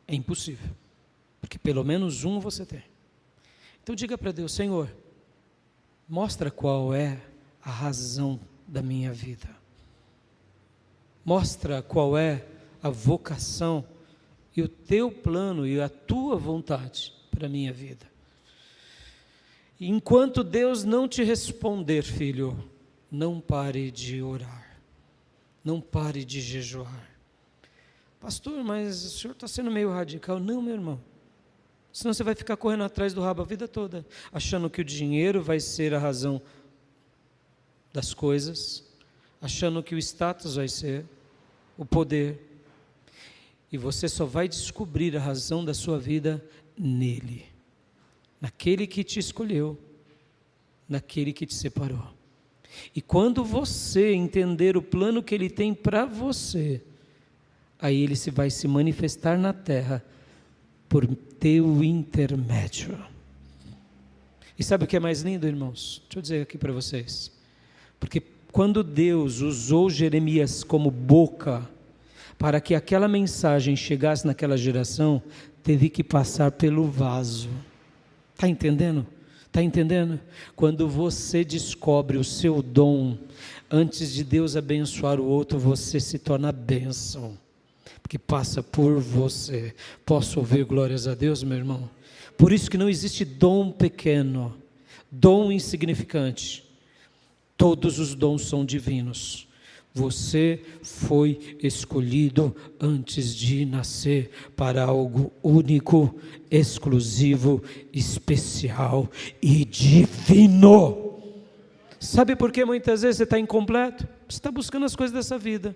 é impossível, porque pelo menos um você tem. Então diga para Deus: Senhor, mostra qual é a razão da minha vida. Mostra qual é a vocação e o teu plano e a tua vontade para a minha vida. E enquanto Deus não te responder, filho, não pare de orar, não pare de jejuar. Pastor, mas o senhor está sendo meio radical. Não, meu irmão, senão você vai ficar correndo atrás do rabo a vida toda, achando que o dinheiro vai ser a razão das coisas, achando que o status vai ser o poder. E você só vai descobrir a razão da sua vida nele, naquele que te escolheu, naquele que te separou. E quando você entender o plano que ele tem para você, aí ele vai se manifestar na terra por teu intermédio. E sabe o que é mais lindo, irmãos? Deixa eu dizer aqui para vocês. Porque quando Deus usou Jeremias como boca para que aquela mensagem chegasse naquela geração, teve que passar pelo vaso. Está entendendo? Está entendendo? Quando você descobre o seu dom, antes de Deus abençoar o outro, você se torna bênção, porque passa por você. Posso ouvir glórias a Deus, meu irmão? Por isso que não existe dom pequeno, dom insignificante. Todos os dons são divinos. Você foi escolhido antes de nascer para algo único, exclusivo, especial e divino. Sabe por que muitas vezes você está incompleto? Você está buscando as coisas dessa vida.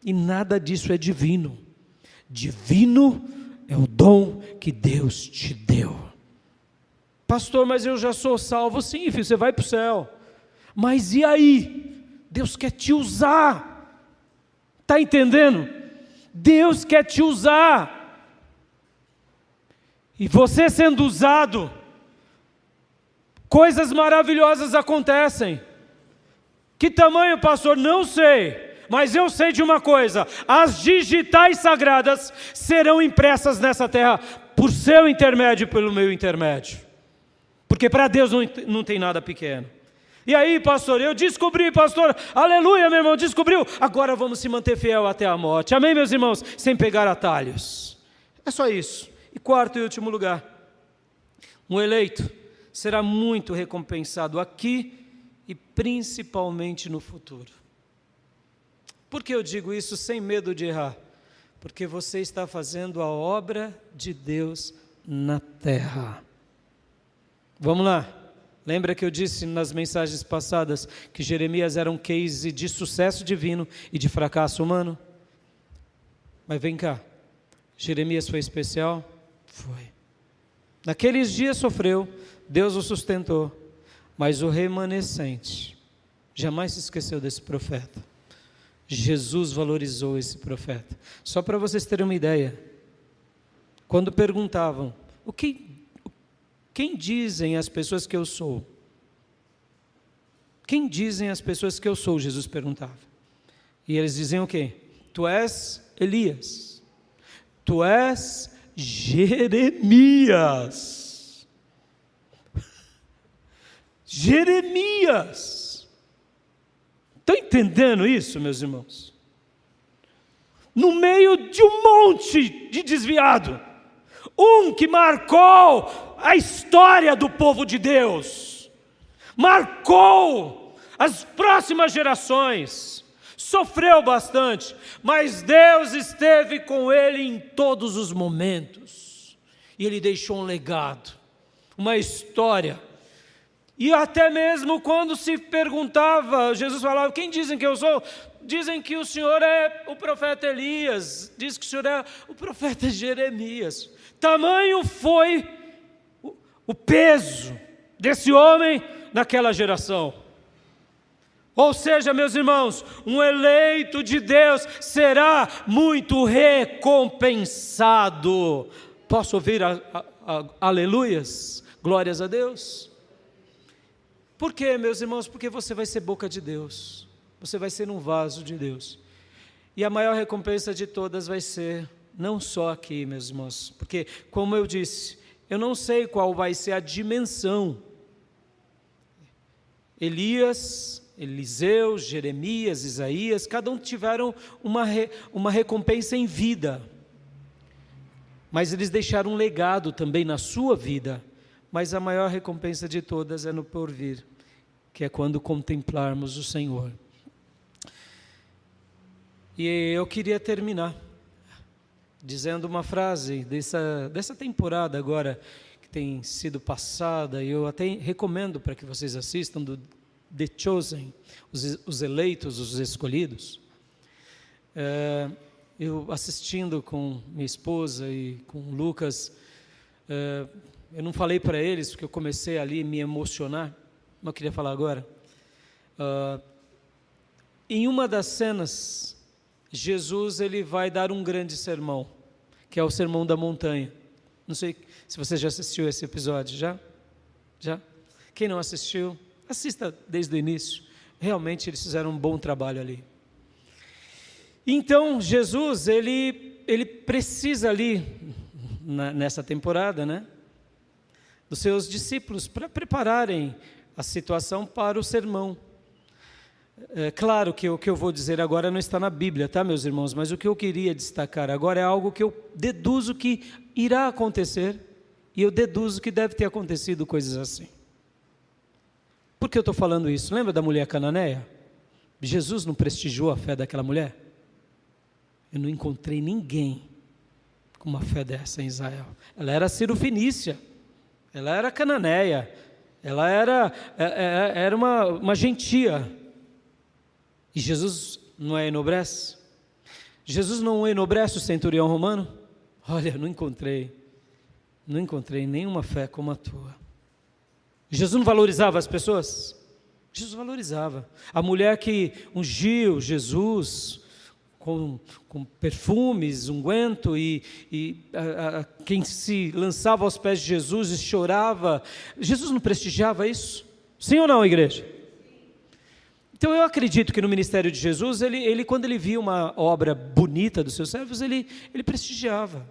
E nada disso é divino. Divino é o dom que Deus te deu. Pastor, mas eu já sou salvo. Sim, filho, você vai para o céu. Mas e aí? Deus quer te usar. Está entendendo? Deus quer te usar. E você sendo usado, coisas maravilhosas acontecem. Que tamanho, pastor? Não sei. Mas eu sei de uma coisa: as digitais sagradas serão impressas nessa terra por seu intermédio e pelo meu intermédio. Porque para Deus não tem nada pequeno. E aí, pastor, eu descobri, pastor, aleluia, meu irmão, descobriu. Agora vamos se manter fiel até a morte. Amém, meus irmãos? Sem pegar atalhos. É só isso. E quarto e último lugar, Um eleito será muito recompensado aqui e principalmente no futuro. Por que eu digo isso sem medo de errar? Porque você está fazendo a obra de Deus na terra. Vamos lá. Lembra que eu disse nas mensagens passadas que Jeremias era um case de sucesso divino e de fracasso humano? Mas vem cá, Jeremias foi especial? Foi. Naqueles dias sofreu, Deus o sustentou, mas o remanescente jamais se esqueceu desse profeta. Jesus valorizou esse profeta. Só para vocês terem uma ideia, quando perguntavam, quem dizem as pessoas que eu sou? Quem dizem as pessoas que eu sou? Jesus perguntava. E eles diziam o quê? Tu és Elias. Tu és Jeremias. Jeremias. Estão entendendo isso, meus irmãos? No meio de um monte de desviado, um que marcou a história do povo de Deus, marcou as próximas gerações, sofreu bastante, mas Deus esteve com ele em todos os momentos, e ele deixou um legado, uma história. E até mesmo quando se perguntava, Jesus falava, quem dizem que eu sou? Dizem que o Senhor é o profeta Elias, diz que o Senhor é o profeta Jeremias. Tamanho foi o peso desse homem naquela geração. Ou seja, meus irmãos, um eleito de Deus será muito recompensado. Posso ouvir aleluias? Glórias a Deus. Por quê, meus irmãos? Porque você vai ser boca de Deus, você vai ser um vaso de Deus, e a maior recompensa de todas vai ser, não só aqui, meus irmãos, porque, como eu disse, eu não sei qual vai ser a dimensão. Elias, Eliseu, Jeremias, Isaías, cada um tiveram uma recompensa em vida, mas eles deixaram um legado também na sua vida. Mas a maior recompensa de todas é no porvir, que é quando contemplarmos o Senhor. E eu queria terminar dizendo uma frase dessa temporada agora, que tem sido passada, e eu até recomendo para que vocês assistam, do The Chosen, os eleitos, os escolhidos. Eu assistindo com minha esposa e com o Lucas, eu não falei para eles, porque eu comecei ali a me emocionar, mas eu queria falar agora. Em uma das cenas, Jesus ele vai dar um grande sermão, que é o Sermão da Montanha. Não sei se você já assistiu esse episódio, já? Já? Quem não assistiu, assista desde o início. Realmente eles fizeram um bom trabalho ali. Então, Jesus, ele precisa ali, nessa temporada, né, dos seus discípulos, para prepararem a situação para o sermão. É claro que o que eu vou dizer agora não está na Bíblia, tá, meus irmãos? Mas o que eu queria destacar agora é algo que eu deduzo que irá acontecer, e eu deduzo que deve ter acontecido coisas assim. Por que eu estou falando isso? Lembra da mulher cananeia? Jesus não prestigiou a fé daquela mulher? Eu não encontrei ninguém com uma fé dessa em Israel. Ela era cirofenícia, ela era cananeia, ela era uma gentia. E Jesus não enobrece? Jesus não enobrece o centurião romano? Olha, não encontrei nenhuma fé como a tua. Jesus não valorizava as pessoas? Jesus valorizava. A mulher que ungiu Jesus com perfumes, unguento, e quem se lançava aos pés de Jesus e chorava, Jesus não prestigiava isso? Sim ou não, igreja? Então eu acredito que no ministério de Jesus, ele quando ele via uma obra bonita dos seus servos, ele prestigiava,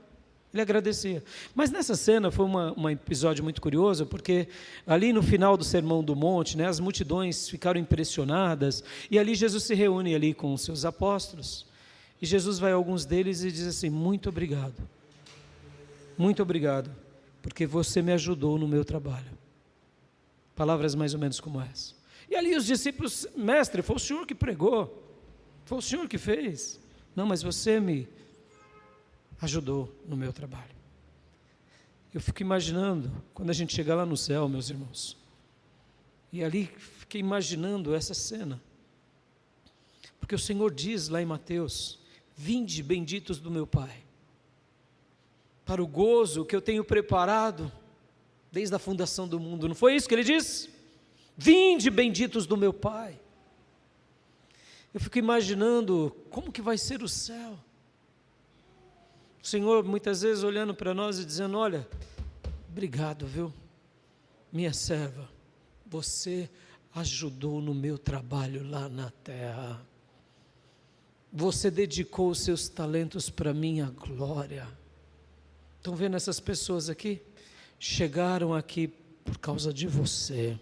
ele agradecia. Mas nessa cena foi um episódio muito curioso, porque ali no final do Sermão do Monte, né, as multidões ficaram impressionadas, e ali Jesus se reúne ali com os seus apóstolos, e Jesus vai a alguns deles e diz assim: muito obrigado, porque você me ajudou no meu trabalho. Palavras mais ou menos como essa. E ali os discípulos, mestre, foi o Senhor que pregou, foi o Senhor que fez. Não, mas você me ajudou no meu trabalho. Eu fico imaginando, quando a gente chegar lá no céu, meus irmãos, e ali fiquei imaginando essa cena, porque o Senhor diz lá em Mateus: vinde benditos do meu Pai, para o gozo que eu tenho preparado desde a fundação do mundo. Não foi isso que ele disse? Vinde benditos do meu Pai. Eu fico imaginando como que vai ser o céu. O Senhor muitas vezes olhando para nós e dizendo: olha, obrigado, viu, minha serva, você ajudou no meu trabalho lá na terra, você dedicou os seus talentos para minha glória. Estão vendo essas pessoas aqui? Chegaram aqui por causa de você.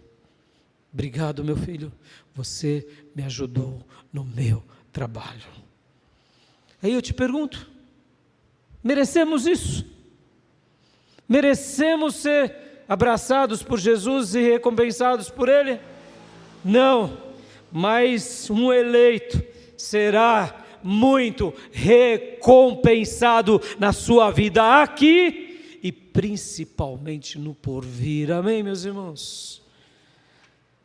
Obrigado, meu filho, você me ajudou no meu trabalho. Aí eu te pergunto, merecemos isso? Merecemos ser abraçados por Jesus e recompensados por Ele? Não, mas um eleito será muito recompensado na sua vida aqui e principalmente no porvir. Amém, meus irmãos?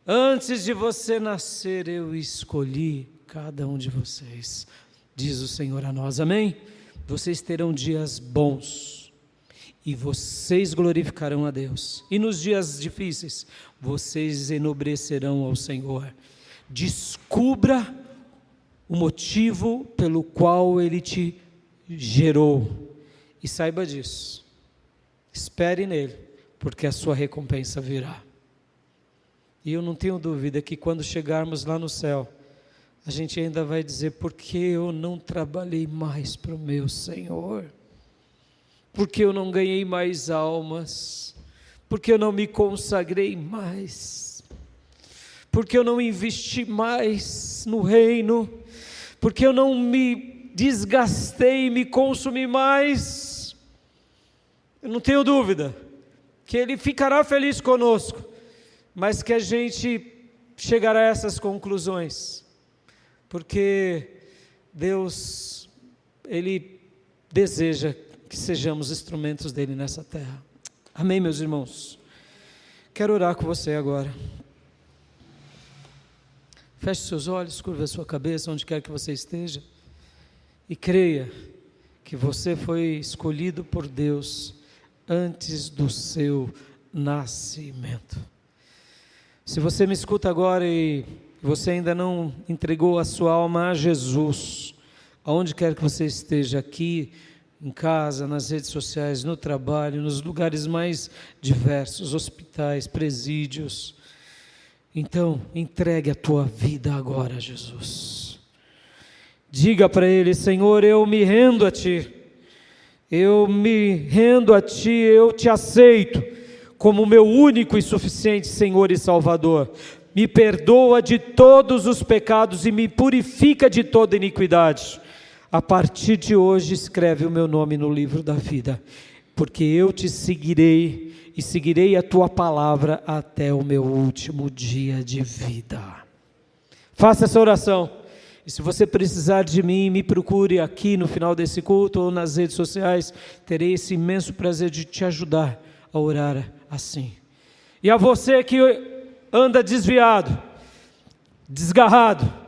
Antes de você nascer, eu escolhi cada um de vocês, diz o Senhor a nós, amém? Vocês terão dias bons e vocês glorificarão a Deus, e nos dias difíceis vocês enobrecerão ao Senhor. Descubra o motivo pelo qual Ele te gerou e saiba disso, espere nele, porque a sua recompensa virá. E eu não tenho dúvida que quando chegarmos lá no céu, a gente ainda vai dizer: por que eu não trabalhei mais para o meu Senhor? Por que eu não ganhei mais almas? Por que eu não me consagrei mais? Por que eu não investi mais no reino? Por que eu não me desgastei, me consumi mais? Eu não tenho dúvida que Ele ficará feliz conosco, mas que a gente chegará a essas conclusões, porque Deus, Ele deseja que sejamos instrumentos dEle nessa terra. Amém, meus irmãos? Quero orar com você agora. Feche seus olhos, curva a sua cabeça, onde quer que você esteja, e creia que você foi escolhido por Deus antes do seu nascimento. Se você me escuta agora e você ainda não entregou a sua alma a Jesus, aonde quer que você esteja, aqui, em casa, nas redes sociais, no trabalho, nos lugares mais diversos, hospitais, presídios, então entregue a tua vida agora a Jesus. Diga para Ele: Senhor, eu me rendo a Ti, eu me rendo a Ti, eu Te aceito como meu único e suficiente Senhor e Salvador. Me perdoa de todos os pecados e me purifica de toda iniquidade. A partir de hoje escreve o meu nome no livro da vida, porque eu Te seguirei e seguirei a Tua palavra até o meu último dia de vida. Faça essa oração, e se você precisar de mim, me procure aqui no final desse culto ou nas redes sociais, terei esse imenso prazer de te ajudar a orar assim. E a você que anda desviado, desgarrado,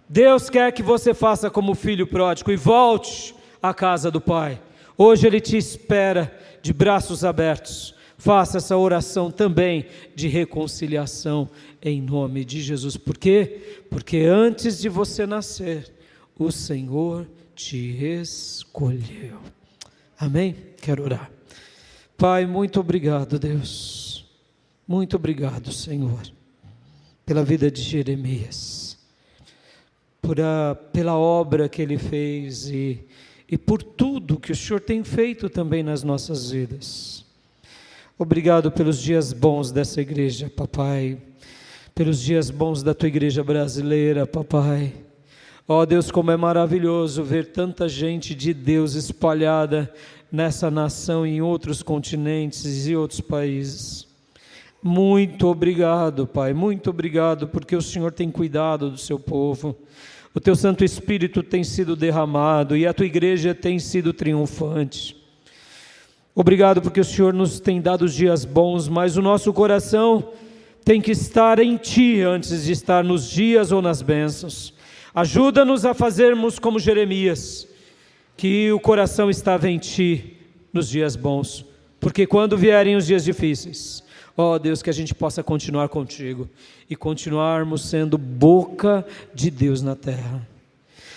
Deus quer que você faça como o filho pródigo e volte à casa do Pai. Hoje Ele te espera de braços abertos. Faça essa oração também de reconciliação em nome de Jesus. Por quê? Porque antes de você nascer, o Senhor te escolheu. Amém? Quero orar. Pai, muito obrigado, Deus. Muito obrigado, Senhor, pela vida de Jeremias, pela obra que ele fez e por tudo que o Senhor tem feito também nas nossas vidas. Obrigado pelos dias bons dessa igreja, papai, pelos dias bons da tua igreja brasileira, papai. Ó Deus, como é maravilhoso ver tanta gente de Deus espalhada nessa nação, em outros continentes e outros países. Muito obrigado, Pai, muito obrigado, porque o Senhor tem cuidado do seu povo. O teu Santo Espírito tem sido derramado e a tua igreja tem sido triunfante. Obrigado porque o Senhor nos tem dado os dias bons, mas o nosso coração tem que estar em Ti antes de estar nos dias ou nas bênçãos. Ajuda-nos a fazermos como Jeremias, que o coração estava em Ti nos dias bons, porque quando vierem os dias difíceis, ó Deus, que a gente possa continuar contigo e continuarmos sendo boca de Deus na terra.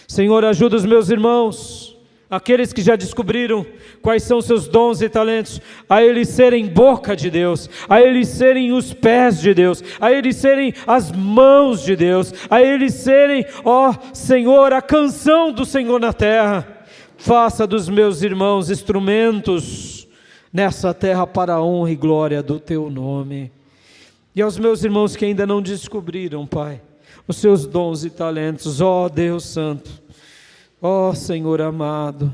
Senhor, ajuda os meus irmãos, aqueles que já descobriram quais são seus dons e talentos, a eles serem boca de Deus, a eles serem os pés de Deus, a eles serem as mãos de Deus, a eles serem, ó Senhor, a canção do Senhor na terra. Faça dos meus irmãos instrumentos nessa terra para a honra e glória do Teu nome. E aos meus irmãos que ainda não descobriram, Pai, os seus dons e talentos, ó Deus Santo, ó Senhor amado,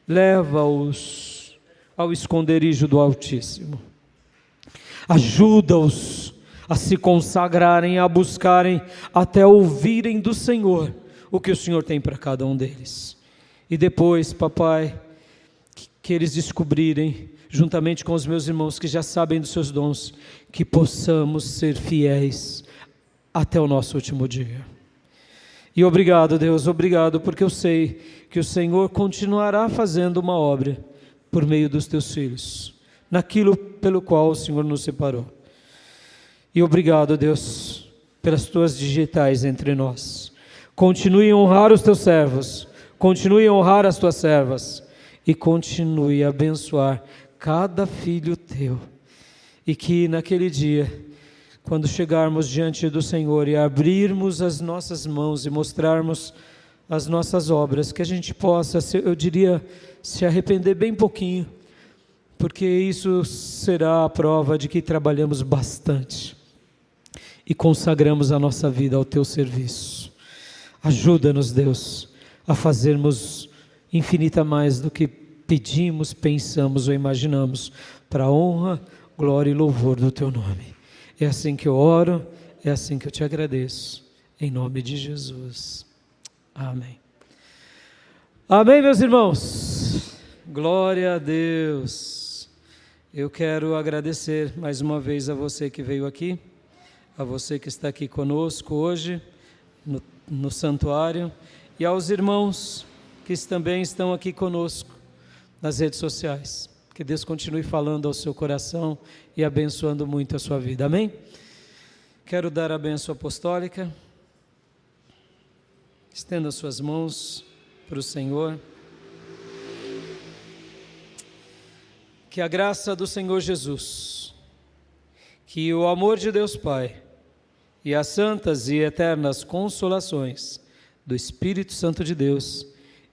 leva-os ao esconderijo do Altíssimo. Ajuda-os a se consagrarem, a buscarem, até ouvirem do Senhor o que o Senhor tem para cada um deles. E depois, papai, que eles descobrirem, juntamente com os meus irmãos que já sabem dos seus dons, que possamos ser fiéis até o nosso último dia. E obrigado, Deus, obrigado, porque eu sei que o Senhor continuará fazendo uma obra por meio dos Teus filhos, naquilo pelo qual o Senhor nos separou. E obrigado, Deus, pelas Tuas digitais entre nós. Continue a honrar os Teus servos, continue a honrar as Tuas servas e continue a abençoar cada filho Teu. E que naquele dia, quando chegarmos diante do Senhor e abrirmos as nossas mãos e mostrarmos as nossas obras, que a gente possa, eu diria, se arrepender bem pouquinho, porque isso será a prova de que trabalhamos bastante e consagramos a nossa vida ao Teu serviço. Ajuda-nos, Deus, a fazermos infinita mais do que pedimos, pensamos ou imaginamos, para a honra, glória e louvor do Teu nome. É assim que eu oro, é assim que eu Te agradeço, em nome de Jesus. Amém. Amém, meus irmãos. Glória a Deus. Eu quero agradecer mais uma vez a você que veio aqui, a você que está aqui conosco hoje, no santuário, e aos irmãos que também estão aqui conosco nas redes sociais. Que Deus continue falando ao seu coração e abençoando muito a sua vida. Amém? Quero dar a bênção apostólica. Estenda suas mãos para o Senhor. Que a graça do Senhor Jesus, que o amor de Deus Pai e as santas e eternas consolações do Espírito Santo de Deus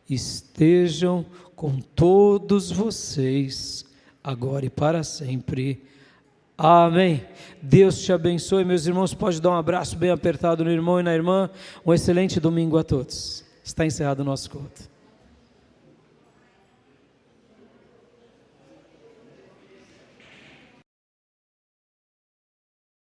estejam com todos vocês, agora e para sempre. Amém. Deus te abençoe, meus irmãos. Pode dar um abraço bem apertado no irmão e na irmã. Um excelente domingo a todos. Está encerrado o nosso culto.